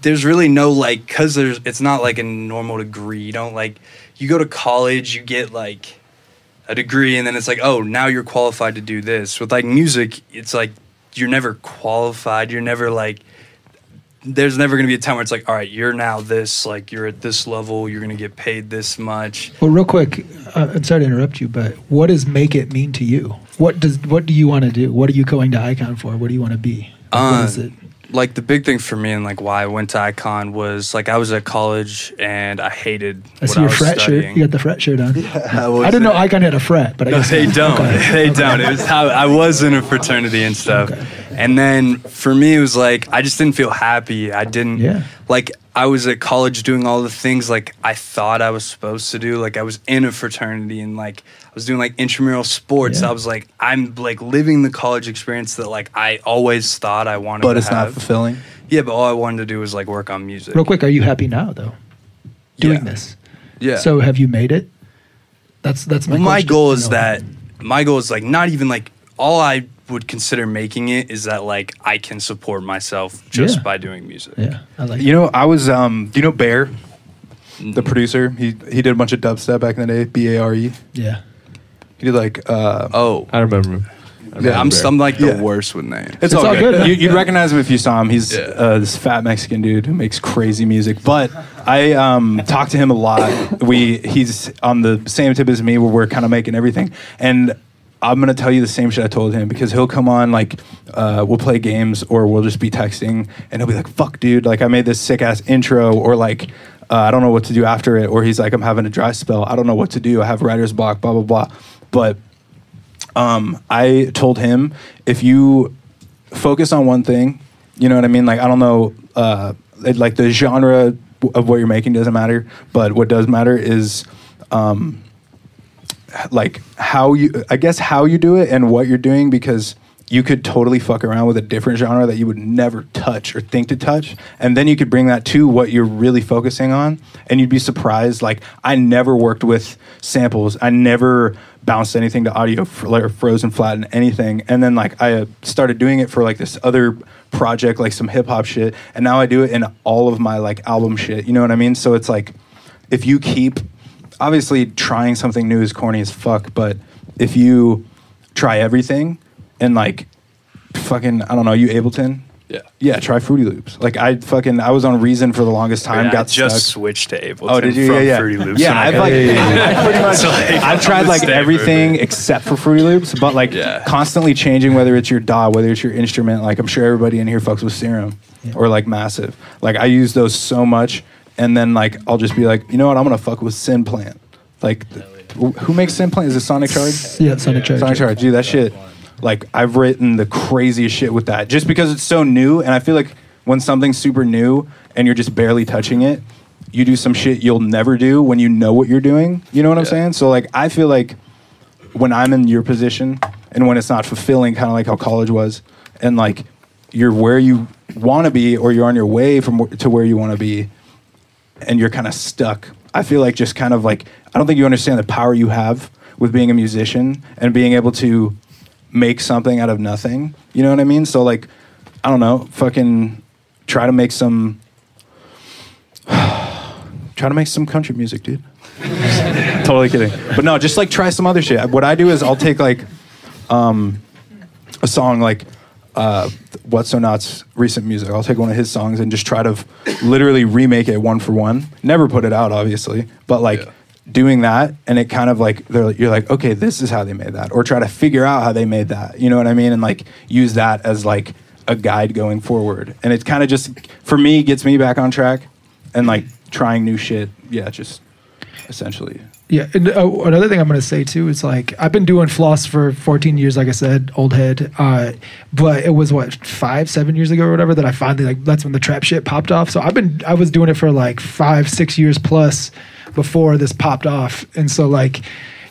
there's really no like, because it's not like a normal degree. You don't like, you go to college, you get like a degree, and then it's like, oh, now you're qualified to do this. With like music, it's like you're never qualified. You're never like, there's never going to be a time where it's like, all right, you're now this, like you're at this level, you're going to get paid this much. Well, real quick, I'm sorry to interrupt you, but what does make it mean to you? What do you want to do? What are you going to Icon for? What do you want to be? What is it? Like the big thing for me and like why I went to Icon was like I was at college and I hated what I was fret studying. shirt. You got the fret shirt on. Yeah, I didn't know Icon had a fret, but I guess they don't. Okay. They don't. It was how I was in a fraternity and stuff. Okay. And then for me, it was like I just didn't feel happy. I didn't like I was at college doing all the things like I thought I was supposed to do. Like I was in a fraternity and like I was doing like intramural sports. I was like, I'm like living the college experience that like I always thought I wanted to have. But it's not fulfilling. Yeah, but all I wanted to do was like work on music. Real quick, are you happy now though? doing this. Yeah. So have you made it? That's my goal is you know. my goal is like not even like all I would consider making it is that like I can support myself just by doing music. Yeah, I like. You know, I was do you know Bear, the producer? He did a bunch of dubstep back in the day. BARE. Yeah. He did like Oh, I remember. yeah, I'm like the Yeah. worst with names. It's all good. man. You'd recognize him if you saw him. He's Yeah. this fat Mexican dude who makes crazy music. But I talk to him a lot. He's on the same tip as me where we're kind of making everything. And I'm going to tell you the same shit I told him because he'll come on, like, we'll play games or we'll just be texting and he'll be like, fuck, dude, like I made this sick ass intro or like, I don't know what to do after it. Or he's like, I'm having a dry spell. I don't know what to do. I have writer's block, blah, blah, blah. But I told him, if you focus on one thing, you know what I mean? Like, I don't know, like the genre of what you're making doesn't matter, but what does matter is, like how you do it and what you're doing, because you could totally fuck around with a different genre that you would never touch or think to touch. And then you could bring that to what you're really focusing on. And you'd be surprised. Like, I never worked with samples. I never bounced anything to audio or frozen flatten anything. And then like I started doing it for like this other project, like some hip hop shit. And now I do it in all of my like album shit. You know what I mean? So it's like, if you keep, obviously trying something new is corny as fuck, but if you try everything and like fucking, I don't know, you Ableton? Yeah, try Fruity Loops. Like I was on Reason for the longest time, I got just stuck. switched to Ableton Oh, did you? from Yeah. Fruity Loops. Yeah, when I pretty much, So, like, I've tried like I'm a everything stay except for Fruity Loops, but like constantly changing, whether it's your DAW, whether it's your instrument. Like I'm sure everybody in here fucks with Serum or like Massive. Like I use those so much, and then like I'll just be like, you know what, I'm gonna fuck with Synplant. Like, who makes Synplant? Is it Sonic Charge? Yeah, Sonic Charge. Sonic Charge, dude, that shit. Like, I've written the craziest shit with that just because it's so new. And I feel like when something's super new and you're just barely touching it, you do some shit you'll never do when you know what you're doing. You know what I'm saying? So, like, I feel like when I'm in your position and when it's not fulfilling, kind of like how college was, and like you're where you want to be or you're on your way to where you want to be and you're kind of stuck, I feel like just kind of like, I don't think you understand the power you have with being a musician and being able to make something out of nothing. You know what I mean? So like, I don't know, fucking try to make some country music, dude. Totally kidding. But no, just like try some other shit. What I do is I'll take like a song like What's So Not's recent music. I'll take one of his songs and just try to literally remake it one for one. Never put it out, obviously, but like doing that, and it kind of like you're like, okay, this is how they made that, or try to figure out how they made that. You know what I mean? And like use that as like a guide going forward. And it kind of just for me gets me back on track, and like trying new shit. Yeah, just essentially. Yeah, and another thing I'm going to say too is like I've been doing floss for 14 years, like I said, old head. But it was 5-7 years ago or whatever that I finally like that's when the trap shit popped off. So I was doing it for like 5-6 years plus before this popped off, and so like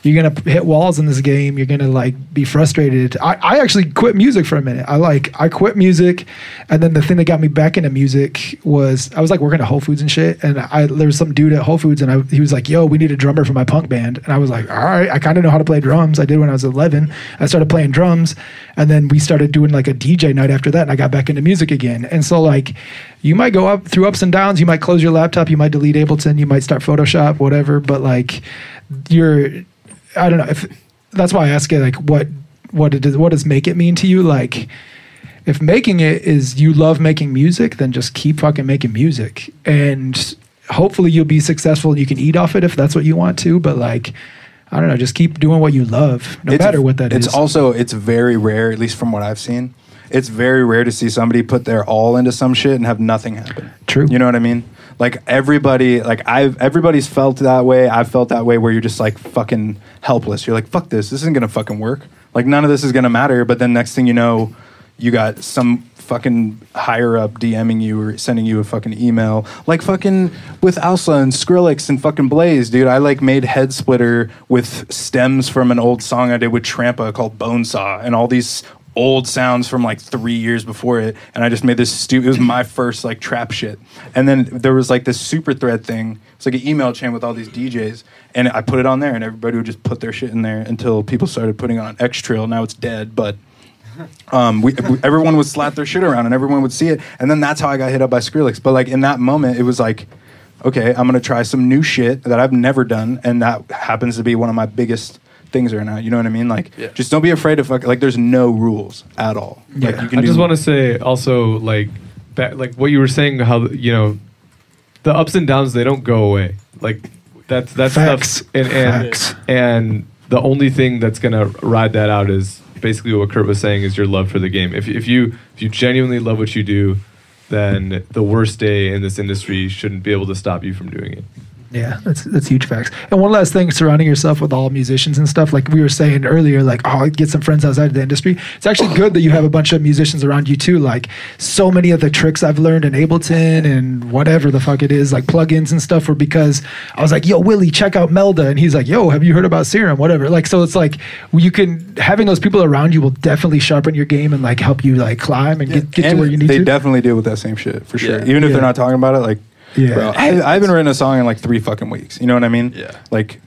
you're gonna hit walls in this game. You're gonna like be frustrated. I actually quit music for a minute. I quit music, and then the thing that got me back into music was I was like working at Whole Foods and shit, and there was some dude at Whole Foods, and he was like, "Yo, we need a drummer for my punk band," and I was like, "All right, I kind of know how to play drums. I did when I was 11. I started playing drums, and then we started doing like a DJ night after that, and I got back into music again. And so like, you might go up through ups and downs. You might close your laptop. You might delete Ableton. You might start Photoshop, whatever. But like, I don't know if that's why I ask it, like what does make it mean to you? Like if making it is you love making music, then just keep fucking making music, and hopefully you'll be successful and you can eat off it if that's what you want to. But like, I don't know, just keep doing what you love, no matter what that is. It's very rare, at least from what I've seen. It's very rare to see somebody put their all into some shit and have nothing happen. True. You know what I mean? Like everybody's felt that way. I've felt that way where you're just like fucking helpless. You're like, fuck this isn't gonna fucking work. Like none of this is gonna matter. But then next thing you know, you got some fucking higher up DMing you or sending you a fucking email. Like fucking with Alsa and Skrillex and fucking Blaze, dude. I like made Head Splitter with stems from an old song I did with Trampa called Bonesaw, and all these old sounds from like 3 years before it, and I just made this stupid. It was my first like trap shit. And then there was like this super thread thing. It's like an email chain with all these DJs, and I put it on there, and everybody would just put their shit in there until people started putting it on X Trail. Now it's dead, but everyone would slap their shit around, and everyone would see it. And then that's how I got hit up by Skrillex. But like in that moment, it was like, okay, I'm gonna try some new shit that I've never done, and that happens to be one of my biggest things right now. You know what I mean? Like, just don't be afraid to fuck. Like, there's no rules at all. Yeah. Like, you can. I just want to say also like like what you were saying, how the ups and downs, they don't go away. Like that's Facts. stuff, and the only thing that's gonna ride that out is basically what Kurt was saying, is your love for the game. If you genuinely love what you do, then the worst day in this industry shouldn't be able to stop you from doing it. Yeah, that's huge facts. And one last thing, surrounding yourself with all musicians and stuff, like we were saying earlier, like, oh, get some friends outside of the industry. It's actually good that you have a bunch of musicians around you too. Like, so many of the tricks I've learned in Ableton and whatever the fuck it is, like plugins and stuff, were because I was like, yo, Willy, check out Melda. And he's like, yo, have you heard about Serum? Whatever. Like, so it's like, having those people around you will definitely sharpen your game and like help you like climb and get to where you need to. They definitely deal with that same shit, for sure. Even if they're not talking about it, like, yeah. Bro, I haven't written a song in like 3 fucking weeks. You know what I mean? Yeah. Like,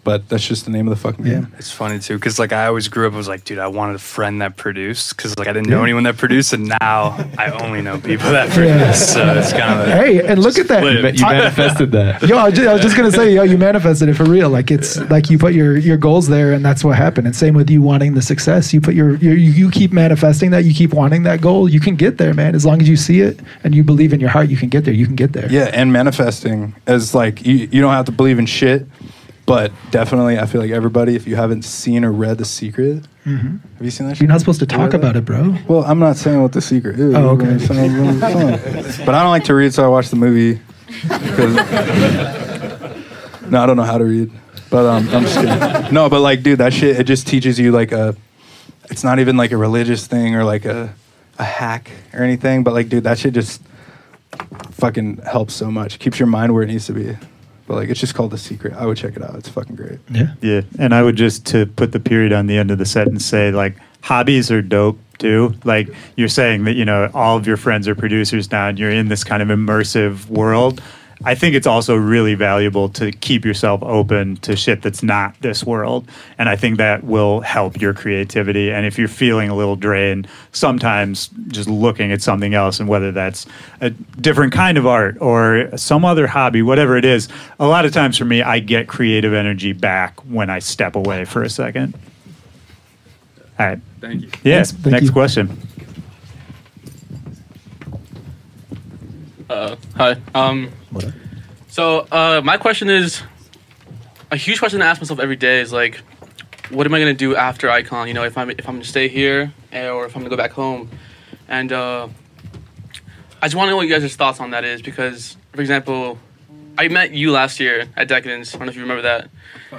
but that's just the name of the fucking game. It's funny too, because like I always grew up, I was like, dude, I wanted a friend that produced, because like I didn't know anyone that produced, and now I only know people that produce. So it's kind of hey, and look at that. You manifested that. Yo, I was just gonna say, yo, you manifested it for real. Like, it's like you put your goals there, and that's what happened. And same with you wanting the success. You put you keep manifesting that. You keep wanting that goal. You can get there, man. As long as you see it and you believe in your heart, you can get there. You can get there. Yeah, and manifesting as like you don't have to believe in shit. But definitely, I feel like everybody, if you haven't seen or read The Secret, have you seen that shit? You're not supposed to talk about it, bro. Well, I'm not saying what The Secret is. Oh, okay. But I don't like to read, so I watched the movie. No, I don't know how to read. But I'm just kidding. No, but like, dude, that shit, it just teaches you like it's not even like a religious thing or like a hack or anything. But like, dude, that shit just fucking helps so much. Keeps your mind where it needs to be. But like, it's just called The Secret. I would check it out. It's fucking great. Yeah. And I would just, to put the period on the end of the sentence, say like, hobbies are dope too. Like, you're saying that, all of your friends are producers now and you're in this kind of immersive world. I think it's also really valuable to keep yourself open to shit that's not this world. And I think that will help your creativity. And if you're feeling a little drained, sometimes just looking at something else, and whether that's a different kind of art or some other hobby, whatever it is, a lot of times for me, I get creative energy back when I step away for a second. All right. Thank you. Yeah. Thank Next you. question. Hi. So my question is, a huge question I ask myself every day is like, what am I gonna do after Icon? If I'm gonna stay here or if I'm gonna go back home, and I just want to know what you guys' thoughts on that is, because, for example, I met you last year at Decadence. I don't know if you remember that.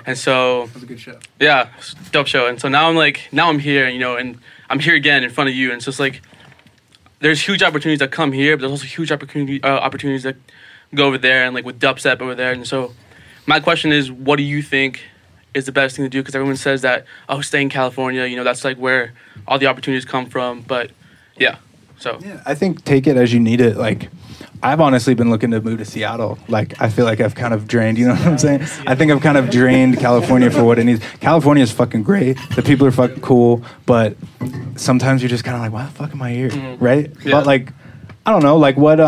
And so That was a good show. yeah, dope show. And so now I'm here, and I'm here again in front of you, and so it's like, there's huge opportunities that come here, but there's also huge opportunities that go over there, and like with dubstep over there. And so my question is, what do you think is the best thing to do? Because everyone says that, oh, stay in California, that's like where all the opportunities come from. But yeah, so. Yeah, I think take it as you need it. Like, I've honestly been looking to move to Seattle. Like, I feel like I've kind of drained, you know what I'm saying? I think I've kind of drained California for what it needs. California is fucking great. The people are fucking cool, but sometimes you're just kind of like, why the fuck am I here? Right? Yeah. But like, I don't know, like what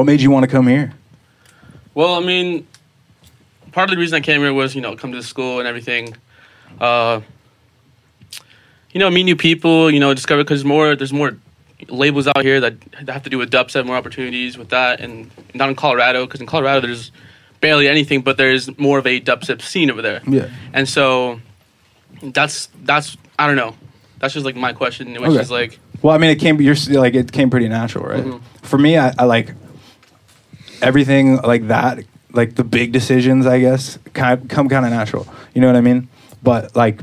made you want to come here? Well, I mean, part of the reason I came here was, come to school and everything. Meet new people, discover, because there's more labels out here that have to do with dubstep, more opportunities with that, and not in Colorado, because in Colorado there's barely anything, but there's more of a dubstep scene over there. Yeah. And so that's I don't know. That's just like my question, which is like. Well, I mean, it came pretty natural, right? Mm-hmm. For me, I like everything like that, like the big decisions, I guess, come kind of natural. You know what I mean? But like,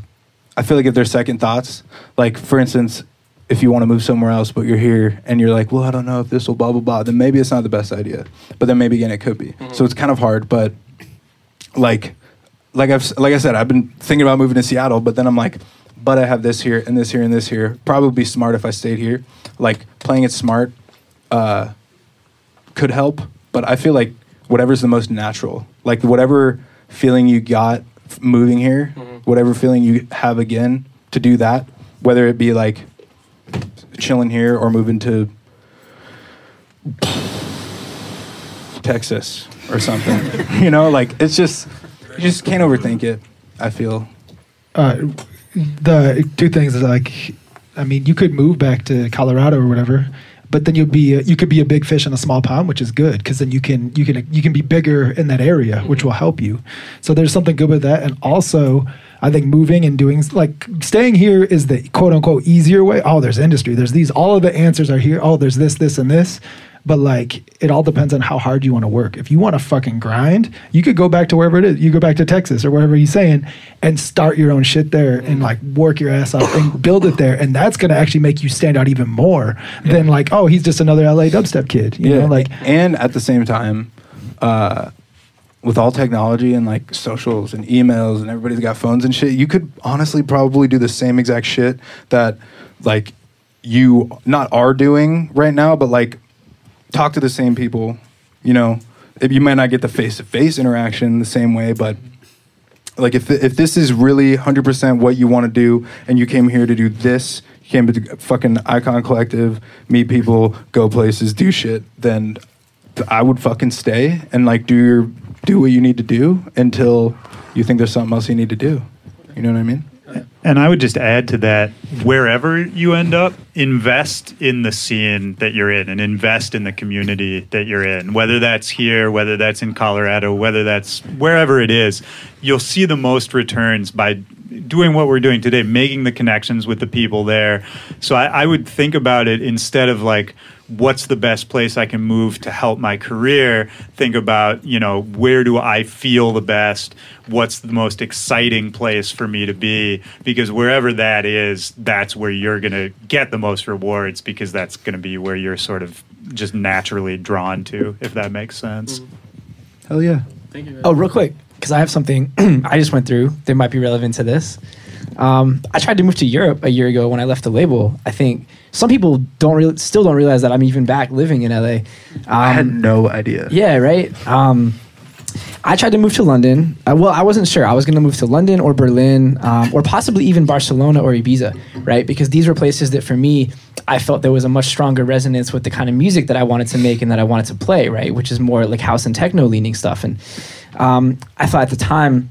I feel like if there's second thoughts, like for instance, if you want to move somewhere else, but you're here and you're like, well, I don't know if this will blah, blah, blah, then maybe it's not the best idea. But then maybe again, it could be. Mm-hmm. So it's kind of hard, but like I said, I've been thinking about moving to Seattle, but then I'm like, but I have this here and this here and this here. Probably be smart if I stayed here. Like playing it smart could help, but I feel like whatever's the most natural, like whatever feeling you got moving here, whatever feeling you have again to do that, whether it be like chilling here or moving to Texas or something, you know, like it's just, you just can't overthink it, I feel. The two things is like, I mean, you could move back to Colorado or whatever, but then you could be a big fish in a small pond, which is good because then you can be bigger in that area, which will help you. So there's something good with that, and also I think moving and doing like staying here is the quote unquote easier way. Oh, there's industry, there's these, all of the answers are here. Oh, there's this, and this. But like, it all depends on how hard you want to work. If you want to fucking grind, you could go back to wherever it is. You go back to Texas or wherever he's saying and start your own shit there and like work your ass off and build it there. And that's going to actually make you stand out even more than like, oh, he's just another LA dubstep kid. You know, like, and at the same time, with all technology and like socials and emails and everybody's got phones and shit, you could honestly probably do the same exact shit that like you not are doing right now, but like talk to the same people, you know. You might not get the face-to-face interaction the same way, but like if this is really 100% what you want to do and you came here to do this, you came to fucking Icon Collective, meet people, go places, do shit, then I would fucking stay and like do what you need to do until you think there's something else you need to do. You know what I mean? And I would just add to that, wherever you end up, invest in the scene that you're in and invest in the community that you're in. Whether that's here, whether that's in Colorado, whether that's wherever it is, you'll see the most returns by doing what we're doing today, making the connections with the people there. So I would think about it instead of like, what's the best place I can move to help my career? Think about, you know, where do I feel the best? What's the most exciting place for me to be? Because wherever that is, that's where you're going to get the most rewards, because that's going to be where you're sort of just naturally drawn to, if that makes sense. Hell yeah. Thank you. Oh, real quick, because I have something I just went through that might be relevant to this. I tried to move to Europe a year ago when I left the label. I think some people still don't realize that I'm even back living in LA. I had no idea. Yeah, right. I tried to move to London. Well, I wasn't sure. I was going to move to London or Berlin or possibly even Barcelona or Ibiza, right? Because these were places that for me, I felt there was a much stronger resonance with the kind of music that I wanted to make and that I wanted to play, right? Which is more like house and techno leaning stuff. And I thought at the time,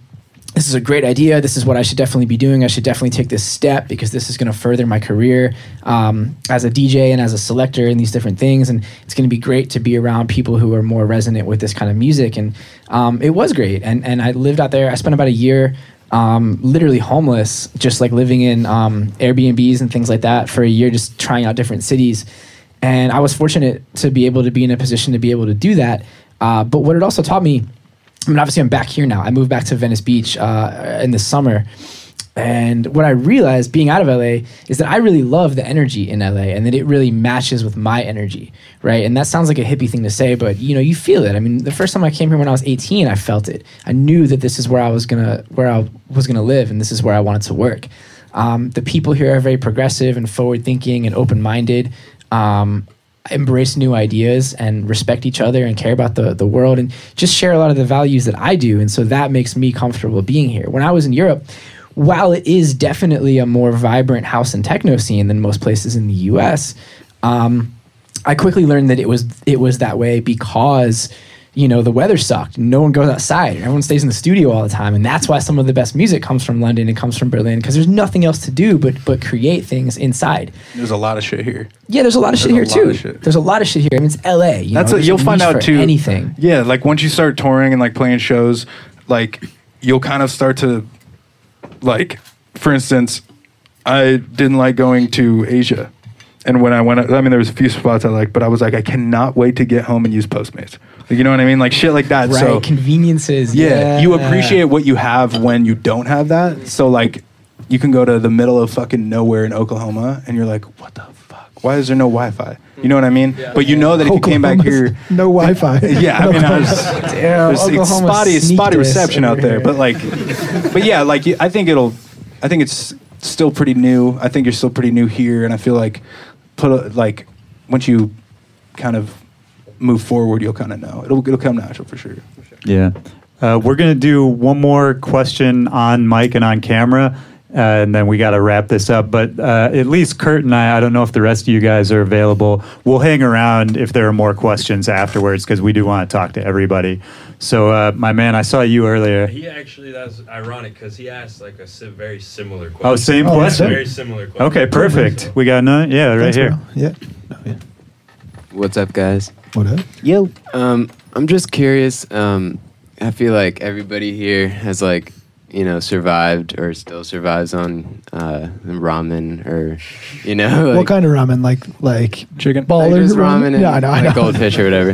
this is a great idea. This is what I should definitely be doing. I should definitely take this step because this is going to further my career as a DJ and as a selector and these different things. And it's going to be great to be around people who are more resonant with this kind of music. And it was great. And I lived out there. I spent about a year literally homeless, just like living in Airbnbs and things like that for a year, just trying out different cities. And I was fortunate to be able to be in a position to be able to do that. But what it also taught me, I mean, obviously I'm back here now. I moved back to Venice Beach in the summer. And what I realized being out of LA is that I really love the energy in LA and that it really matches with my energy, right? And that sounds like a hippie thing to say, but you know, you feel it. I mean, the first time I came here when I was 18, I felt it. I knew that this is where I was gonna live and this is where I wanted to work. The people here are very progressive and forward-thinking and open-minded. Embrace new ideas and respect each other and care about the world and just share a lot of the values that I do. And so that makes me comfortable being here. When I was in Europe, while it is definitely a more vibrant house and techno scene than most places in the US, I quickly learned that it was that way because, you know, the weather sucked. No one goes outside. Everyone stays in the studio all the time. And that's why some of the best music comes from London and comes from Berlin, because there's nothing else to do but create things inside. There's a lot of shit here. Yeah, there's a lot of shit here too. There's a lot of shit here. I mean, it's LA. That's what you'll find out too. Anything. Yeah, like once you start touring and like playing shows, like you'll kind of start to, like, for instance, I didn't like going to Asia. And when I went, I mean, there was a few spots I liked, but I was like, I cannot wait to get home and use Postmates. Like, you know what I mean? Like shit like that. Right, so conveniences. Yeah, you appreciate what you have when you don't have that. So like, you can go to the middle of fucking nowhere in Oklahoma, and you're like, what the fuck? Why is there no Wi-Fi? You know what I mean? Yeah. But you know that if you came back here, no Wi-Fi. Yeah, I mean, there's spotty reception out there. But like, but yeah, like I think it's still pretty new. I think you're still pretty new here, and I feel like once you kind of move forward, you'll kind of know. It'll come natural for sure. Yeah. We're going to do one more question on mic and on camera, and then we got to wrap this up. But at least Kurt and I don't know if the rest of you guys are available. We'll hang around if there are more questions afterwards because we do want to talk to everybody. So, my man, I saw you earlier. He actually, that's ironic because he asked like a very similar question. Oh, same question? Very similar question. Okay, perfect. We got another? Yeah, right here. Bro. Yeah. What's up, guys? What up? Yo. I'm just curious. I feel like everybody here has survived or still survives on ramen or what kind of ramen? Like chicken, baller just ramen and yeah, I know. goldfish or whatever.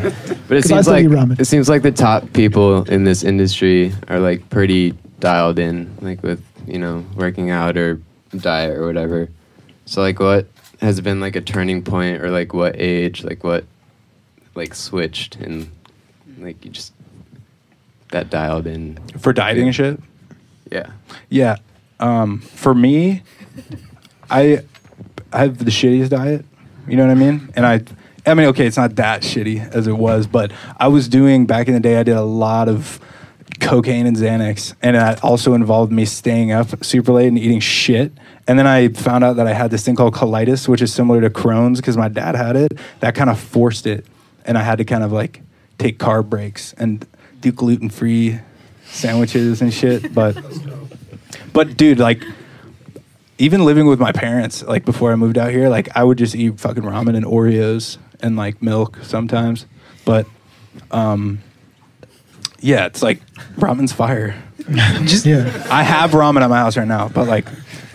But it seems like the top people in this industry are like pretty dialed in, like with working out or diet or whatever. So like, what has been like a turning point, or like what age, like what switched and like you just got dialed in for dieting and shit? Yeah. For me, I have the shittiest diet. You know what I mean? And I mean, okay, it's not that shitty as it was, but I was doing back in the day. I did a lot of cocaine and Xanax, and that also involved me staying up super late and eating shit. And then I found out that I had this thing called colitis, which is similar to Crohn's because my dad had it. That kind of forced it, and I had to kind of like take carb breaks and do gluten-free sandwiches and shit. But dude, like even living with my parents, like before I moved out here, like I would just eat fucking ramen and Oreos and like milk sometimes. But yeah, it's like ramen's fire. I have ramen at my house right now, but like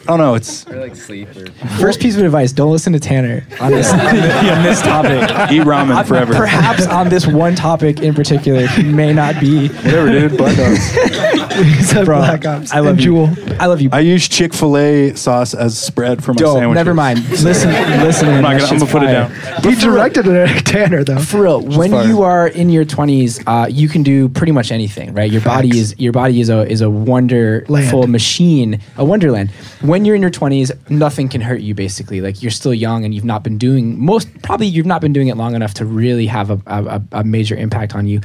I don't know, it's or like sleep or First piece of advice: don't listen to Tanner on this on this topic. Eat ramen forever. Perhaps on this one topic in particular, he may not be. Whatever, dude. Black Ops. Bro, Black Ops. I love you. I love you. I use Chick-fil-A sauce as spread for my Dope. sandwiches. Never mind. Listen. I'm gonna put it down. He directed it at Tanner though. For real, when you are in your 20s, you can do pretty much anything, right? Your body is a wonderful machine, a wonderland. When you're in your 20s, nothing can hurt you. Basically, like you're still young and you've not been doing it long enough to really have a major impact on you.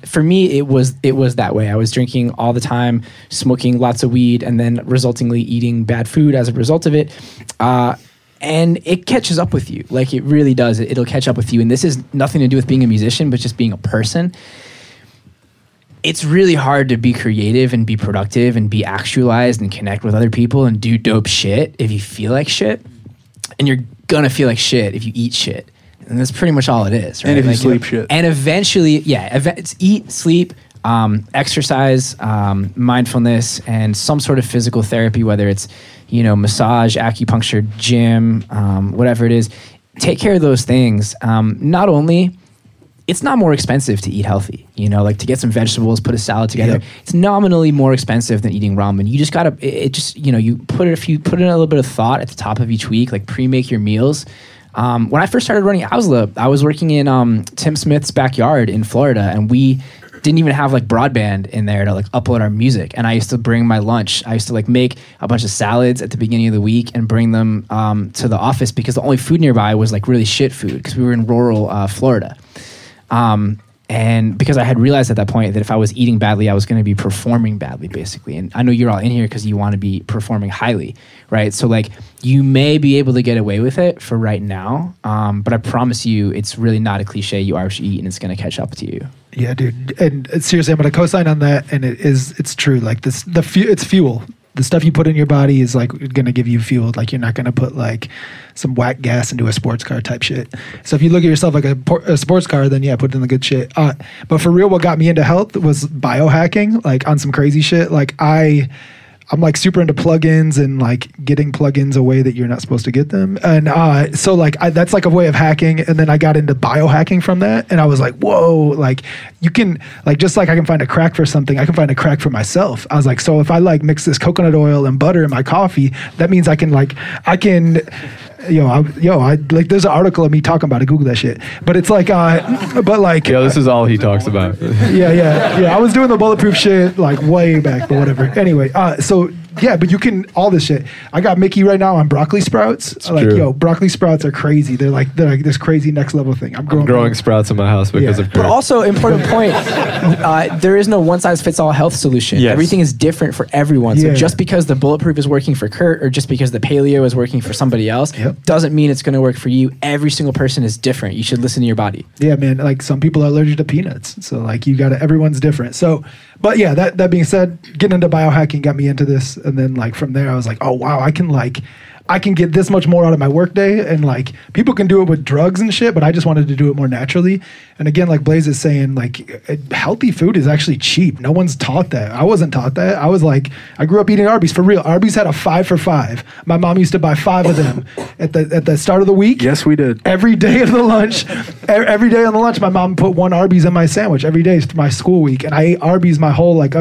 For me, it was that way. I was drinking all the time, smoking lots of weed, and then resultingly eating bad food as a result of it. And it catches up with you. Like it really does. It'll catch up with you. And this is nothing to do with being a musician, but just being a person. It's really hard to be creative and be productive and be actualized and connect with other people and do dope shit if you feel like shit. And you're gonna feel like shit if you eat shit. And that's pretty much all it is, right? And if you sleep shit. And eventually, it's eat, sleep, exercise, mindfulness, and some sort of physical therapy, whether it's, massage, acupuncture, gym, whatever it is. Take care of those things. Not only, it's not more expensive to eat healthy, like to get some vegetables, put a salad together. Yep. It's nominally more expensive than eating ramen. You just gotta, you put in a little bit of thought at the top of each week, like pre-make your meals. When I first started running Owslip, I was working in Tim Smith's backyard in Florida, and we didn't even have like broadband in there to like upload our music. And I used to bring my lunch. I used to like make a bunch of salads at the beginning of the week and bring them to the office because the only food nearby was like really shit food because we were in rural Florida. And because I had realized at that point that if I was eating badly, I was going to be performing badly, basically. And I know you're all in here because you want to be performing highly, right? So like you may be able to get away with it for right now, but I promise you it's really not a cliche. You are what you eat and it's going to catch up to you. Yeah, dude. And seriously, I'm going to co-sign on that. And it's true. Like it's fuel. The stuff you put in your body is like going to give you fuel. Like you're not going to put like some whack gas into a sports car type shit. So if you look at yourself like a sports car, then yeah, put in the good shit. But for real, what got me into health was biohacking, like on some crazy shit. Like I'm like super into plugins and like getting plugins a way that you're not supposed to get them. And so like that's like a way of hacking. And then I got into biohacking from that. And I was like, whoa, like you can like, just like I can find a crack for something, I can find a crack for myself. I was like, so if I like mix this coconut oil and butter in my coffee, that means I can like there's an article of me talking about it. Google that shit. But it's like, this is all he talks about. Yeah. I was doing the bulletproof shit like way back, but whatever. Anyway, so Yeah, but you can all this shit. I got Mickey right now on broccoli sprouts. Like, yo, broccoli sprouts are crazy. They're like this crazy next level thing. I'm growing sprouts in my house because of Kurt. But also, important point, there is no one size fits all health solution. Yes. Everything is different for everyone. So just because the bulletproof is working for Kurt, or just because the paleo is working for somebody else, doesn't mean it's going to work for you. Every single person is different. You should listen to your body. Yeah, man. Like, some people are allergic to peanuts, so like everyone's different. So, but yeah, that being said, getting into biohacking got me into this, and then like from there I was like, oh wow, I can get this much more out of my workday, and like people can do it with drugs and shit, but I just wanted to do it more naturally. And again, like Blaise is saying, like healthy food is actually cheap. No one's taught that. I wasn't taught that. I was like, I grew up eating Arby's for real. Arby's had a 5 for $5. My mom used to buy 5 of them at the start of the week. Yes, we did. Every day of the lunch, every day on the lunch, my mom put 1 Arby's in my sandwich every day for my school week, and I ate Arby's my whole like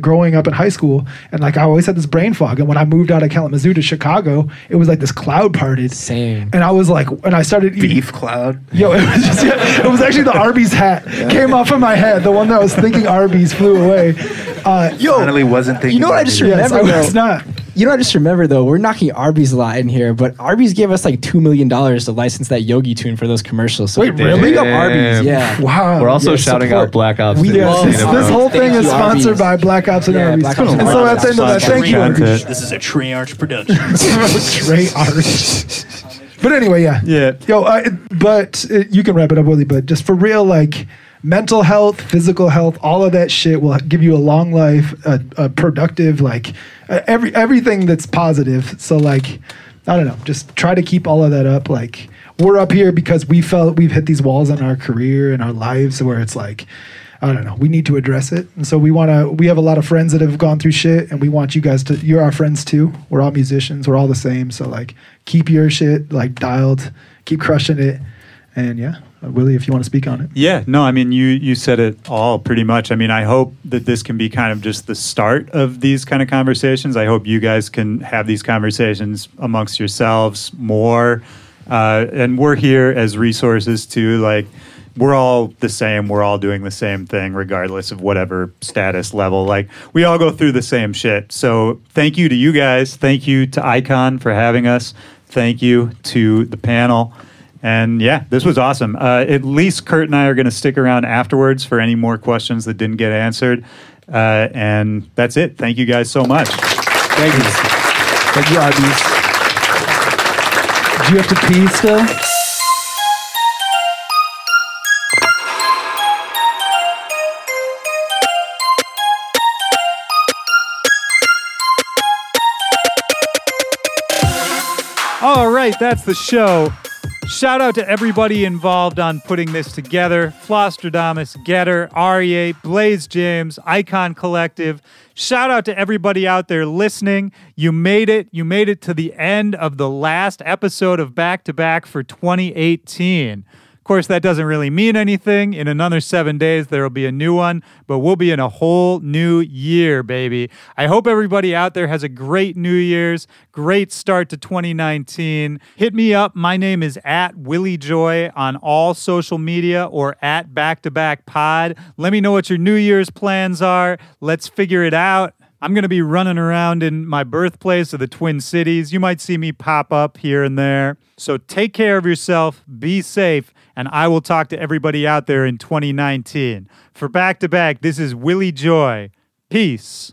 growing up in high school, and like I always had this brain fog. And when I moved out of Kalamazoo to Chicago, it was like this cloud parted. Same. And I was like, when I started eating Beef cloud. Yo, it was just, it was actually the Arby's hat came off of my head. The one that was thinking Arby's flew away. Finally wasn't thinking. You know what I just remember? Yes, I was not. You know what I just remember though? We're knocking Arby's a lot in here, but Arby's gave us like $2 million to license that Yogi tune for those commercials. So wait, really? Big up Arby's, yeah. Wow. We're also shouting out Black Ops. This whole thing is sponsored by Black Ops and Arby's. Black Ops And so at the end of that, thank you, Arby's. This is a Trey Arch production. Trey Arch. But anyway, yeah. Yo, you can wrap it up, Willy, but just for real, like, mental health, physical health, all of that shit will give you a long life, a productive, like, everything that's positive. So, like, I don't know, just try to keep all of that up. Like, we're up here because we felt we've hit these walls in our career and our lives where it's like, I don't know, we need to address it. And so we have a lot of friends that have gone through shit, and we want you guys you're our friends too. We're all musicians. We're all the same. So, like, keep your shit, like, dialed, keep crushing it. And yeah, Willy, if you want to speak on it. Yeah, no, I mean, you said it all pretty much. I mean, I hope that this can be kind of just the start of these kind of conversations. I hope you guys can have these conversations amongst yourselves more. And we're here as resources too. Like, we're all the same. We're all doing the same thing, regardless of whatever status level. Like, we all go through the same shit. So thank you to you guys. Thank you to Icon for having us. Thank you to the panel. And yeah, this was awesome. At least Kurt and I are going to stick around afterwards for any more questions that didn't get answered. And that's it. Thank you guys so much. Thank you. Thank you, Arby's. Do you have to pee still? All right, that's the show. Shout out to everybody involved on putting this together. Flosstradamus, Getter, Aryay, Blaise James, Icon Collective. Shout out to everybody out there listening. You made it. You made it to the end of the last episode of Back to Back for 2018. Of course, that doesn't really mean anything. In another 7 days, there will be a new one, but we'll be in a whole new year, baby. I hope everybody out there has a great New Year's, great start to 2019. Hit me up. My name is @WillyJoy on all social media, or @BackToBackPod. Let me know what your New Year's plans are. Let's figure it out. I'm going to be running around in my birthplace of the Twin Cities. You might see me pop up here and there. So take care of yourself, be safe, and I will talk to everybody out there in 2019. For Back to Back, this is Willy Joy. Peace.